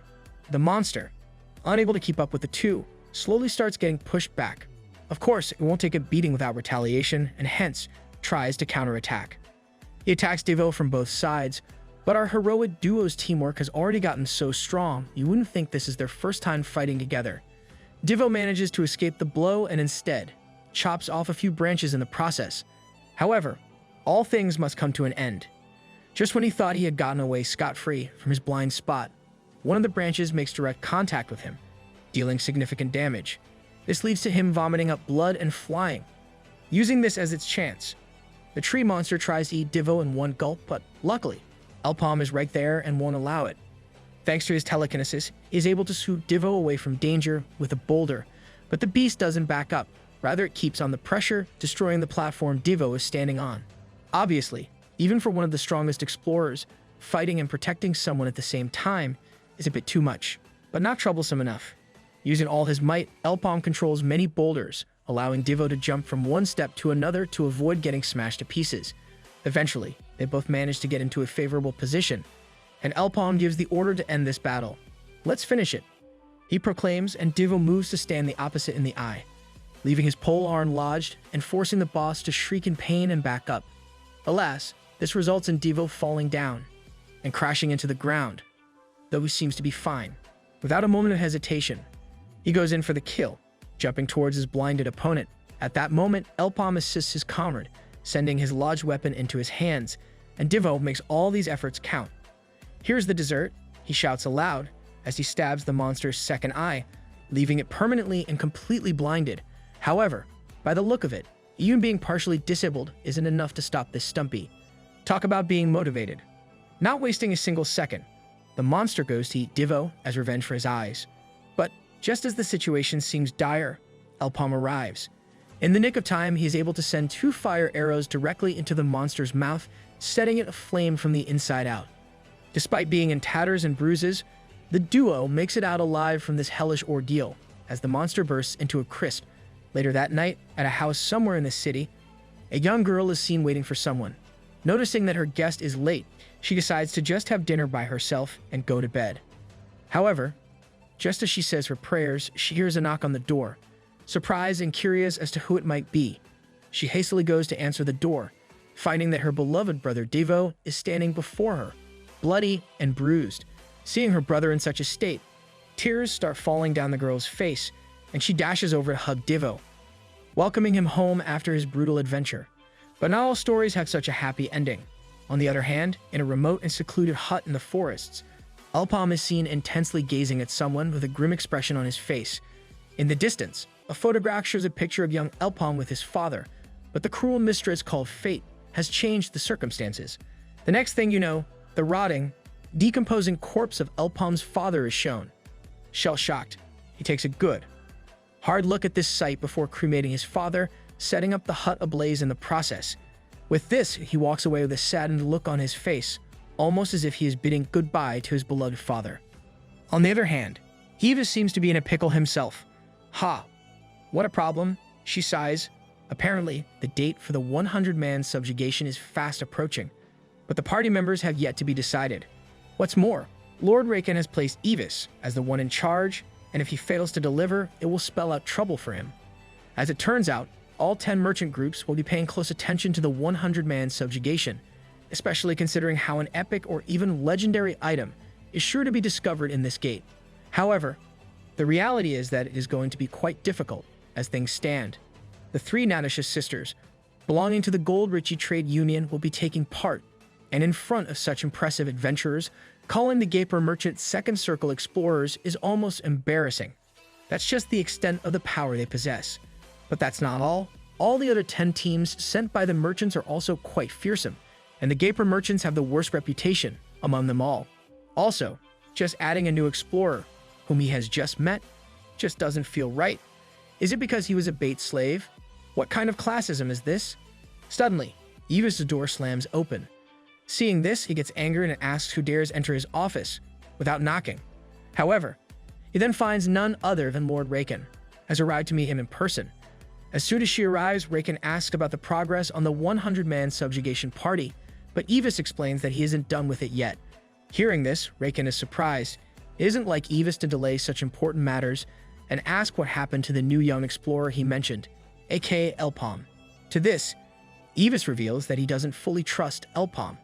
The monster, unable to keep up with the two, slowly starts getting pushed back. Of course, it won't take a beating without retaliation, and hence, tries to counterattack. He attacks Devo from both sides, but our heroic duo's teamwork has already gotten so strong, you wouldn't think this is their first time fighting together. Devo manages to escape the blow and instead chops off a few branches in the process. However, all things must come to an end. Just when he thought he had gotten away scot-free from his blind spot, one of the branches makes direct contact with him, dealing significant damage. This leads to him vomiting up blood and flying. Using this as its chance, the tree monster tries to eat Devo in one gulp, but luckily, Elpam is right there and won't allow it. Thanks to his telekinesis, he is able to swoop Devo away from danger with a boulder, but the beast doesn't back up. Rather, it keeps on the pressure, destroying the platform Devo is standing on. Obviously, even for one of the strongest explorers, fighting and protecting someone at the same time is a bit too much, but not troublesome enough. Using all his might, Elpam controls many boulders, allowing Devo to jump from one step to another to avoid getting smashed to pieces. Eventually, they both manage to get into a favorable position, and Elpam gives the order to end this battle. Let's finish it, he proclaims, and Devo moves to stand the opposite in the eye, leaving his pole arm lodged and forcing the boss to shriek in pain and back up. Alas, this results in Devo falling down and crashing into the ground, though he seems to be fine. Without a moment of hesitation, he goes in for the kill, jumping towards his blinded opponent. At that moment, Elpam assists his comrade, sending his lodged weapon into his hands, and Devo makes all these efforts count. Here's the dessert, he shouts aloud as he stabs the monster's second eye, leaving it permanently and completely blinded. However, by the look of it, even being partially disabled isn't enough to stop this Stumpy. Talk about being motivated. Not wasting a single second, the monster goes to eat Devo as revenge for his eyes. But just as the situation seems dire, Elpam arrives. In the nick of time, he is able to send 2 fire arrows directly into the monster's mouth, setting it aflame from the inside out. Despite being in tatters and bruises, the duo makes it out alive from this hellish ordeal as the monster bursts into a crisp. Later that night, at a house somewhere in the city, a young girl is seen waiting for someone. Noticing that her guest is late, she decides to just have dinner by herself and go to bed. However, just as she says her prayers, she hears a knock on the door. Surprised and curious as to who it might be, she hastily goes to answer the door, finding that her beloved brother Devo is standing before her, bloody and bruised. Seeing her brother in such a state, tears start falling down the girl's face, and she dashes over to hug Devo, welcoming him home after his brutal adventure. But not all stories have such a happy ending. On the other hand, in a remote and secluded hut in the forests, Elpam is seen intensely gazing at someone with a grim expression on his face. In the distance, a photograph shows a picture of young Elpam with his father, but the cruel mistress called Fate has changed the circumstances. The next thing you know, the rotting, decomposing corpse of Elpam's father is shown. Shell-shocked, he takes a good, hard look at this sight before cremating his father, setting up the hut ablaze in the process. With this, he walks away with a saddened look on his face, almost as if he is bidding goodbye to his beloved father. On the other hand, Eva seems to be in a pickle himself. Ha! What a problem, she sighs. Apparently, the date for the 100-man subjugation is fast approaching, but the party members have yet to be decided. What's more, Lord Raken has placed Evis as the one in charge, and if he fails to deliver, it will spell out trouble for him. As it turns out, all 10 merchant groups will be paying close attention to the 100-man subjugation, especially considering how an epic or even legendary item is sure to be discovered in this gate. However, the reality is that it is going to be quite difficult as things stand. The 3 Nanisha sisters, belonging to the Gold Ritchie Trade Union, will be taking part, and in front of such impressive adventurers, calling the Gaper Merchant Second Circle Explorers is almost embarrassing. That's just the extent of the power they possess. But that's not all. All the other 10 teams sent by the merchants are also quite fearsome, and the Gaper Merchants have the worst reputation among them all. Also, just adding a new explorer, whom he has just met, just doesn't feel right. Is it because he was a bait slave? What kind of classism is this? Suddenly, Eva's door slams open. Seeing this, he gets angered and asks who dares enter his office without knocking. However, he then finds none other than Lord Raken, has arrived to meet him in person. As soon as she arrives, Raken asks about the progress on the 100-man subjugation party, but Evis explains that he isn't done with it yet. Hearing this, Raken is surprised. It isn't like Evis to delay such important matters and ask what happened to the new young explorer he mentioned, aka Elpam. To this, Evis reveals that he doesn't fully trust Elpam.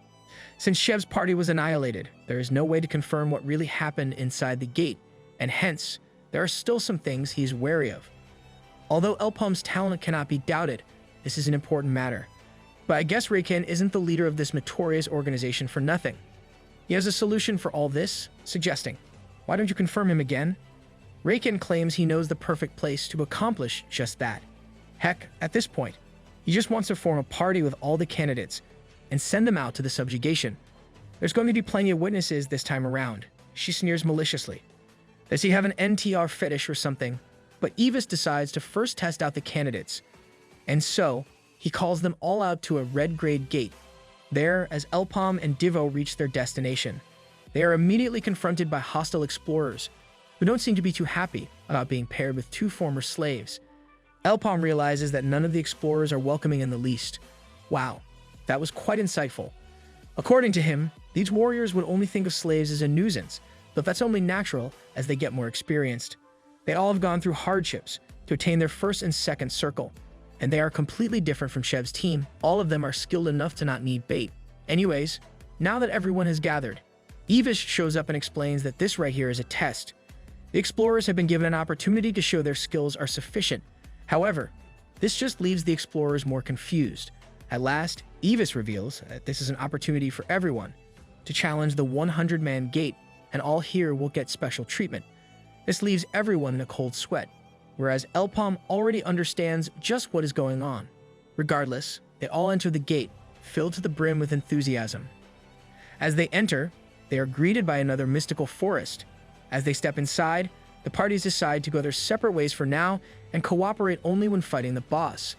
Since Shev's party was annihilated, there is no way to confirm what really happened inside the gate, and hence, there are still some things he's wary of. Although Elpam's talent cannot be doubted, this is an important matter. But I guess Raken isn't the leader of this notorious organization for nothing. He has a solution for all this, suggesting, why don't you confirm him again? Raken claims he knows the perfect place to accomplish just that. Heck, at this point, he just wants to form a party with all the candidates and send them out to the subjugation. There's going to be plenty of witnesses this time around. She sneers maliciously. Does he have an NTR fetish or something? But Evis decides to first test out the candidates. And so, he calls them all out to a red-grade gate. There, as Elpam and Divo reach their destination, they are immediately confronted by hostile explorers, who don't seem to be too happy about being paired with 2 former slaves. Elpam realizes that none of the explorers are welcoming in the least. Wow, that was quite insightful. According to him, these warriors would only think of slaves as a nuisance, but that's only natural as they get more experienced. They all have gone through hardships to attain their first and second circle, and they are completely different from Shev's team. All of them are skilled enough to not need bait. Anyways, now that everyone has gathered, Evis shows up and explains that this right here is a test. The explorers have been given an opportunity to show their skills are sufficient. However, this just leaves the explorers more confused. At last, Evis reveals that this is an opportunity for everyone to challenge the 100-man gate, and all here will get special treatment. This leaves everyone in a cold sweat, whereas Elpam already understands just what is going on. Regardless, they all enter the gate, filled to the brim with enthusiasm. As they enter, they are greeted by another mystical forest. As they step inside, the parties decide to go their separate ways for now and cooperate only when fighting the boss.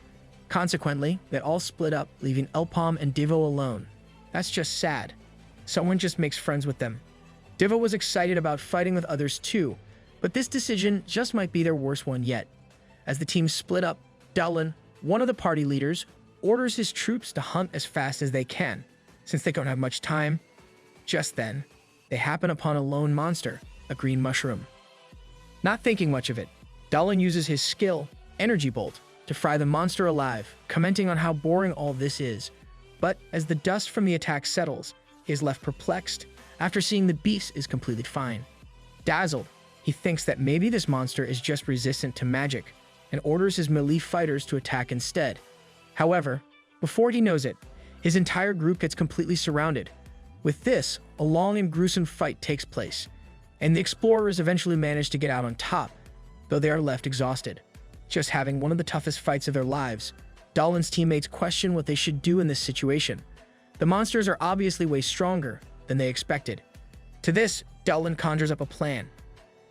Consequently, they all split up, leaving Elpam and Divo alone. That's just sad. Someone just makes friends with them. Divo was excited about fighting with others too, but this decision just might be their worst one yet. As the team split up, Dallin, one of the party leaders, orders his troops to hunt as fast as they can, since they don't have much time. Just then, they happen upon a lone monster, a green mushroom. Not thinking much of it, Dallin uses his skill, Energy Bolt, to fry the monster alive, commenting on how boring all this is. But as the dust from the attack settles, he is left perplexed after seeing the beast is completely fine. Dazzled, he thinks that maybe this monster is just resistant to magic and orders his melee fighters to attack instead. However, before he knows it, his entire group gets completely surrounded. With this, a long and gruesome fight takes place, and the explorers eventually manage to get out on top, though they are left exhausted. Just having one of the toughest fights of their lives, Dallin's teammates question what they should do in this situation. The monsters are obviously way stronger than they expected. To this, Dahlin conjures up a plan.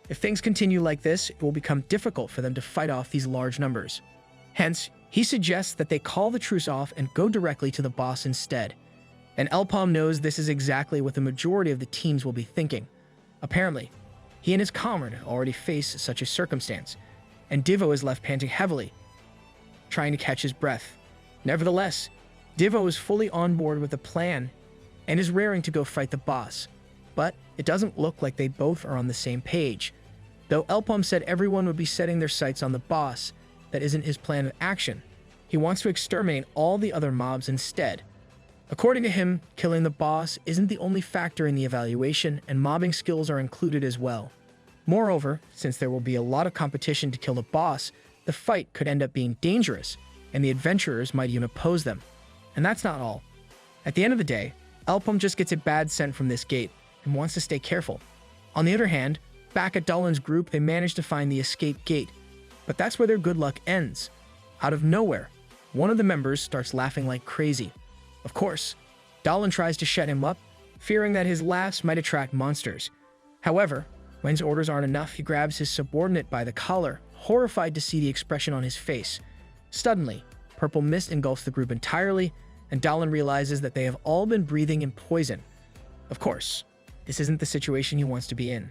If things continue like this, it will become difficult for them to fight off these large numbers. Hence, he suggests that they call the truce off and go directly to the boss instead. And Elpam knows this is exactly what the majority of the teams will be thinking. Apparently, he and his comrade already face such a circumstance, and Divo is left panting heavily, trying to catch his breath. Nevertheless, Divo is fully on board with the plan and is raring to go fight the boss. But it doesn't look like they both are on the same page. Though Elpam said everyone would be setting their sights on the boss, that isn't his plan of action. He wants to exterminate all the other mobs instead. According to him, killing the boss isn't the only factor in the evaluation, and mobbing skills are included as well. Moreover, since there will be a lot of competition to kill the boss, the fight could end up being dangerous, and the adventurers might even oppose them. And that's not all. At the end of the day, Elpam just gets a bad scent from this gate and wants to stay careful. On the other hand, back at Dahlin's group, they manage to find the escape gate, but that's where their good luck ends. Out of nowhere, one of the members starts laughing like crazy. Of course, Dahlin tries to shut him up, fearing that his laughs might attract monsters. However, when his orders aren't enough, he grabs his subordinate by the collar, horrified to see the expression on his face. Suddenly, purple mist engulfs the group entirely, and Dahlin realizes that they have all been breathing in poison. Of course, this isn't the situation he wants to be in,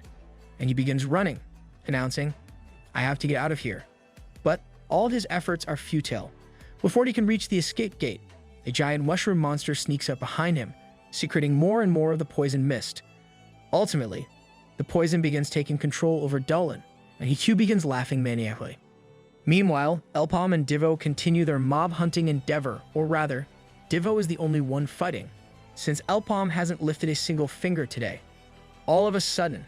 and he begins running, announcing, "I have to get out of here." But all of his efforts are futile. Before he can reach the escape gate, a giant mushroom monster sneaks up behind him, secreting more and more of the poison mist. Ultimately, the poison begins taking control over Dahlin, and he too begins laughing maniacally. Meanwhile, Elpam and Divo continue their mob hunting endeavor, or rather, Divo is the only one fighting, since Elpam hasn't lifted a single finger today. All of a sudden,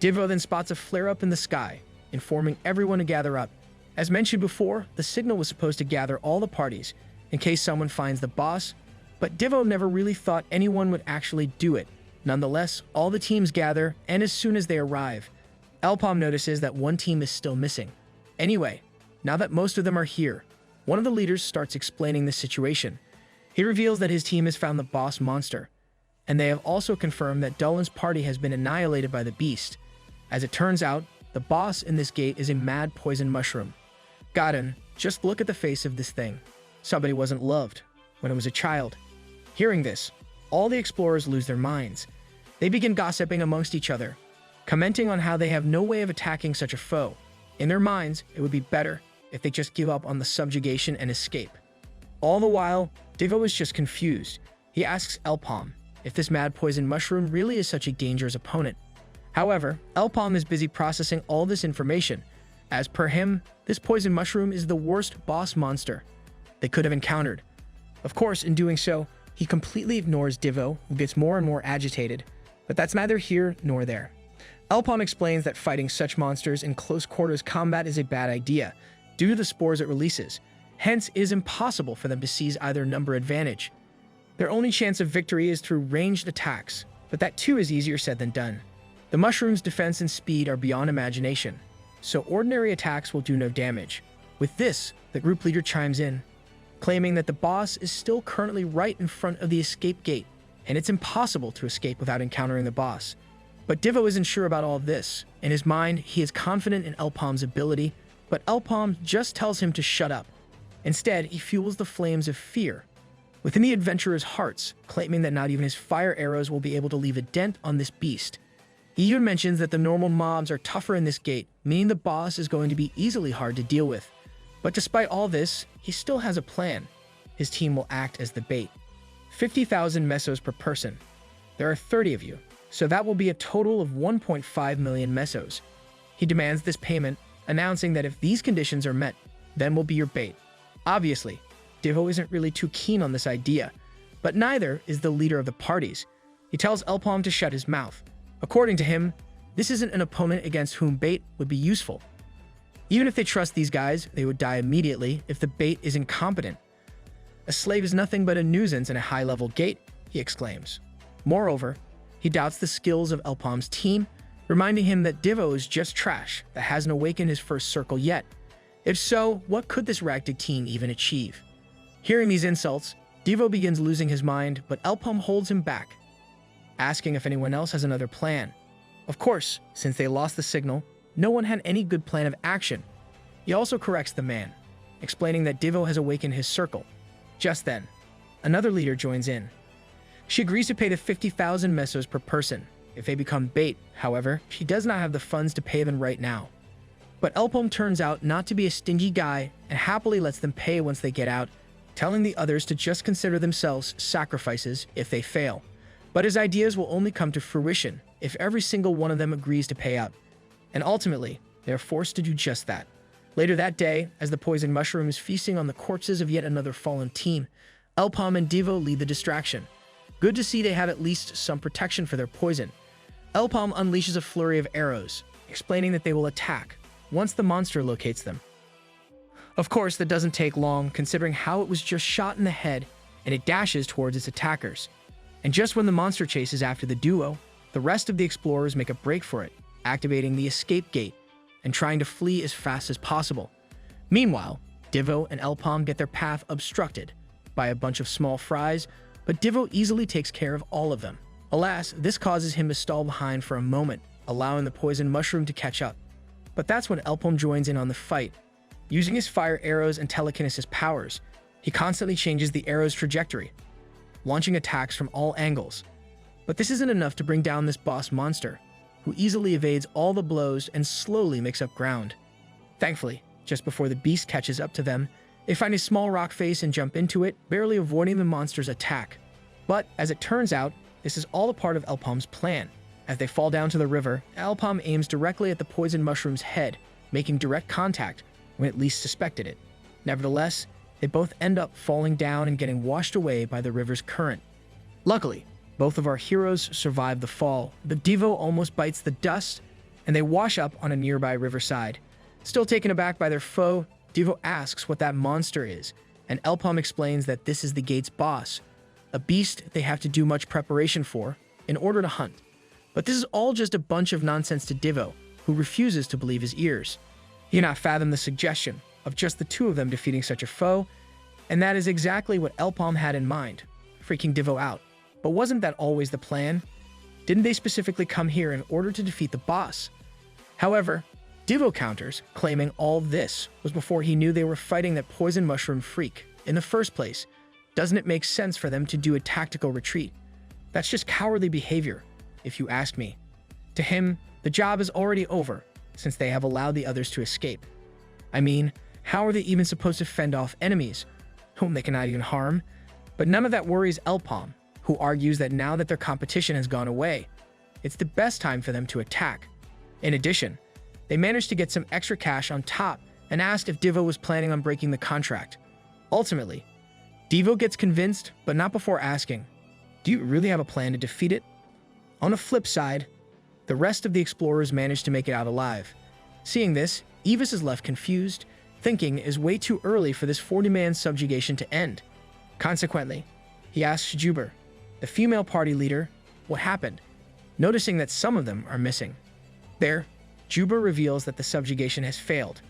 Divo then spots a flare-up in the sky, informing everyone to gather up. As mentioned before, the signal was supposed to gather all the parties, in case someone finds the boss, but Divo never really thought anyone would actually do it. Nonetheless, all the teams gather, and as soon as they arrive, Elpam notices that one team is still missing. Anyway, now that most of them are here, one of the leaders starts explaining the situation. He reveals that his team has found the boss monster, and they have also confirmed that Dahlin's party has been annihilated by the beast. As it turns out, the boss in this gate is a mad poison mushroom. Godin, just look at the face of this thing. Somebody wasn't loved when it was a child. Hearing this, all the explorers lose their minds. They begin gossiping amongst each other, commenting on how they have no way of attacking such a foe. In their minds, it would be better if they just give up on the subjugation and escape. All the while, Divo is just confused. He asks Elpam if this mad poison mushroom really is such a dangerous opponent. However, Elpam is busy processing all this information. As per him, this poison mushroom is the worst boss monster they could have encountered. Of course, in doing so, he completely ignores Divo, who gets more and more agitated, but that's neither here nor there. Elpam explains that fighting such monsters in close quarters combat is a bad idea, due to the spores it releases. Hence, it is impossible for them to seize either number advantage. Their only chance of victory is through ranged attacks, but that too is easier said than done. The mushroom's defense and speed are beyond imagination, so ordinary attacks will do no damage. With this, the group leader chimes in, claiming that the boss is still currently right in front of the escape gate, and it's impossible to escape without encountering the boss. But Divo isn't sure about all this. In his mind, he is confident in Elpam's ability, but Elpam just tells him to shut up. Instead, he fuels the flames of fear within the adventurers' hearts, claiming that not even his fire arrows will be able to leave a dent on this beast. He even mentions that the normal mobs are tougher in this gate, meaning the boss is going to be easily hard to deal with. But despite all this, he still has a plan. His team will act as the bait. 50,000 mesos per person. There are 30 of you, so that will be a total of 1.5 million mesos. He demands this payment, announcing that if these conditions are met, then we'll be your bait. Obviously, Divo isn't really too keen on this idea, but neither is the leader of the parties. He tells Elpam to shut his mouth. According to him, this isn't an opponent against whom bait would be useful. Even if they trust these guys, they would die immediately if the bait is incompetent. A slave is nothing but a nuisance in a high-level gate, he exclaims. Moreover, he doubts the skills of Elpam's team, reminding him that Divo is just trash that hasn't awakened his first circle yet. If so, what could this ragtag team even achieve? Hearing these insults, Divo begins losing his mind, but Elpam holds him back. asking if anyone else has another plan. Of course, since they lost the signal, no one had any good plan of action. He also corrects the man, explaining that Divo has awakened his circle. Just then, another leader joins in. She agrees to pay the 50,000 mesos per person if they become bait. However, she does not have the funds to pay them right now. But Elpam turns out not to be a stingy guy and happily lets them pay once they get out, telling the others to just consider themselves sacrifices if they fail. But his ideas will only come to fruition if every single one of them agrees to pay out. And ultimately, they are forced to do just that. Later that day, as the poison mushroom is feasting on the corpses of yet another fallen team, Elpam and Divo lead the distraction. Good to see they have at least some protection for their poison. Elpam unleashes a flurry of arrows, explaining that they will attack once the monster locates them. Of course, that doesn't take long, considering how it was just shot in the head and it dashes towards its attackers. And just when the monster chases after the duo, the rest of the explorers make a break for it, activating the escape gate and trying to flee as fast as possible. Meanwhile, Divo and Elpam get their path obstructed by a bunch of small fries, but Divo easily takes care of all of them. Alas, this causes him to stall behind for a moment, allowing the poison mushroom to catch up. But that's when Elpam joins in on the fight. Using his fire arrows and telekinesis powers, he constantly changes the arrow's trajectory, launching attacks from all angles. But this isn't enough to bring down this boss monster, who easily evades all the blows and slowly makes up ground. Thankfully, just before the beast catches up to them, they find a small rock face and jump into it, barely avoiding the monster's attack. But as it turns out, this is all a part of Elpam's plan. As they fall down to the river, Elpam aims directly at the poison mushroom's head, making direct contact when it least suspected it. Nevertheless, they both end up falling down and getting washed away by the river's current. Luckily, both of our heroes survive the fall, but Divo almost bites the dust, and they wash up on a nearby riverside. Still taken aback by their foe, Divo asks what that monster is, and Elpam explains that this is the gate's boss, a beast they have to do much preparation for in order to hunt. But this is all just a bunch of nonsense to Divo, who refuses to believe his ears. He cannot fathom the suggestion of just the two of them defeating such a foe, and that is exactly what Elpam had in mind, freaking Divo out. But wasn't that always the plan? Didn't they specifically come here in order to defeat the boss? However, Divo counters, claiming all this was before he knew they were fighting that poison mushroom freak in the first place. Doesn't it make sense for them to do a tactical retreat? That's just cowardly behavior, if you ask me. To him, the job is already over, since they have allowed the others to escape. I mean, how are they even supposed to fend off enemies, whom they cannot even harm? But none of that worries Elpam, who argues that now that their competition has gone away, it's the best time for them to attack. In addition, they managed to get some extra cash on top and asked if Divo was planning on breaking the contract. Ultimately, Divo gets convinced, but not before asking, "Do you really have a plan to defeat it?" On the flip side, the rest of the explorers managed to make it out alive. Seeing this, Evis is left confused, thinking it is way too early for this 40-man subjugation to end. Consequently, he asks Juber, the female party leader, what happened, noticing that some of them are missing. There, Juber reveals that the subjugation has failed.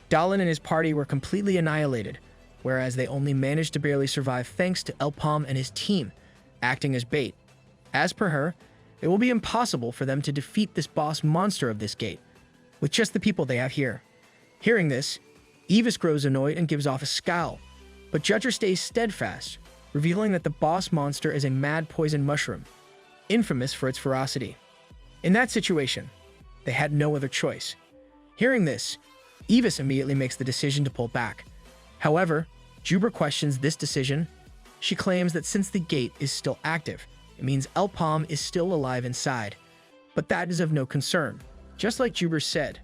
Dallin and his party were completely annihilated, whereas they only managed to barely survive thanks to Elpam and his team, acting as bait. As per her, it will be impossible for them to defeat this boss monster of this gate, with just the people they have here. Hearing this, Evis grows annoyed and gives off a scowl, but Judger stays steadfast, revealing that the boss monster is a mad poison mushroom, infamous for its ferocity. In that situation, they had no other choice. Hearing this, Evis immediately makes the decision to pull back. However, Juber questions this decision. She claims that since the gate is still active, it means Elpam is still alive inside. But that is of no concern. Just like Juber said,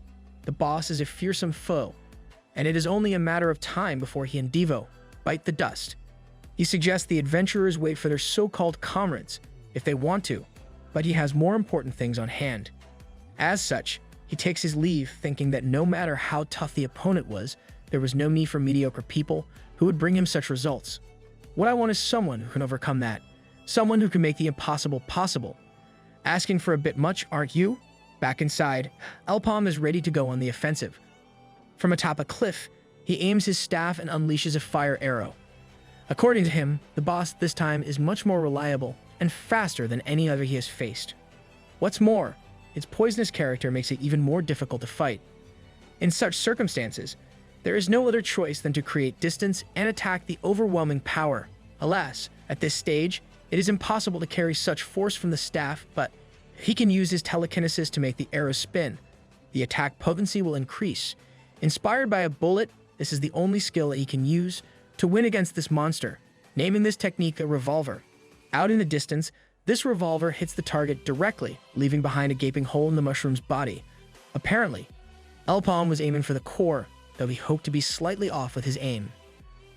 the boss is a fearsome foe, and it is only a matter of time before he and Divo bite the dust. He suggests the adventurers wait for their so-called comrades if they want to, but he has more important things on hand. As such, he takes his leave, thinking that no matter how tough the opponent was, there was no need for mediocre people who would bring him such results. What I want is someone who can overcome that, someone who can make the impossible possible. Asking for a bit much, aren't you? Back inside, Elpam is ready to go on the offensive. From atop a cliff, he aims his staff and unleashes a fire arrow. According to him, the boss this time is much more reliable and faster than any other he has faced. What's more, its poisonous character makes it even more difficult to fight. In such circumstances, there is no other choice than to create distance and attack the overwhelming power. Alas, at this stage, it is impossible to carry such force from the staff, but he can use his telekinesis to make the arrow spin. The attack potency will increase. Inspired by a bullet, this is the only skill that he can use to win against this monster, naming this technique a revolver. Out in the distance, this revolver hits the target directly, leaving behind a gaping hole in the mushroom's body. Apparently, Elpam was aiming for the core, though he hoped to be slightly off with his aim.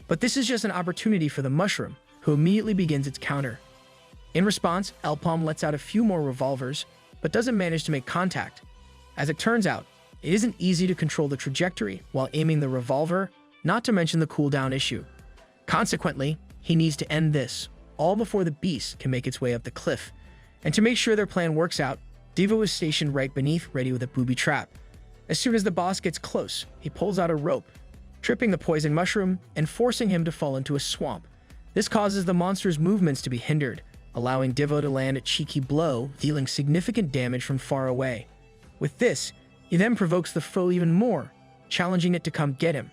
But this is just an opportunity for the mushroom, who immediately begins its counter. In response, Elpam lets out a few more revolvers, but doesn't manage to make contact. As it turns out, it isn't easy to control the trajectory while aiming the revolver, not to mention the cooldown issue. Consequently, he needs to end this, all before the beast can make its way up the cliff. And to make sure their plan works out, Devo is stationed right beneath, ready with a booby trap. As soon as the boss gets close, he pulls out a rope, tripping the poison mushroom and forcing him to fall into a swamp. This causes the monster's movements to be hindered, allowing Devo to land a cheeky blow, dealing significant damage from far away. With this, he then provokes the foe even more, challenging it to come get him.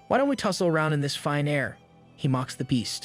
"Why don't we tussle around in this fine air?" he mocks the beast.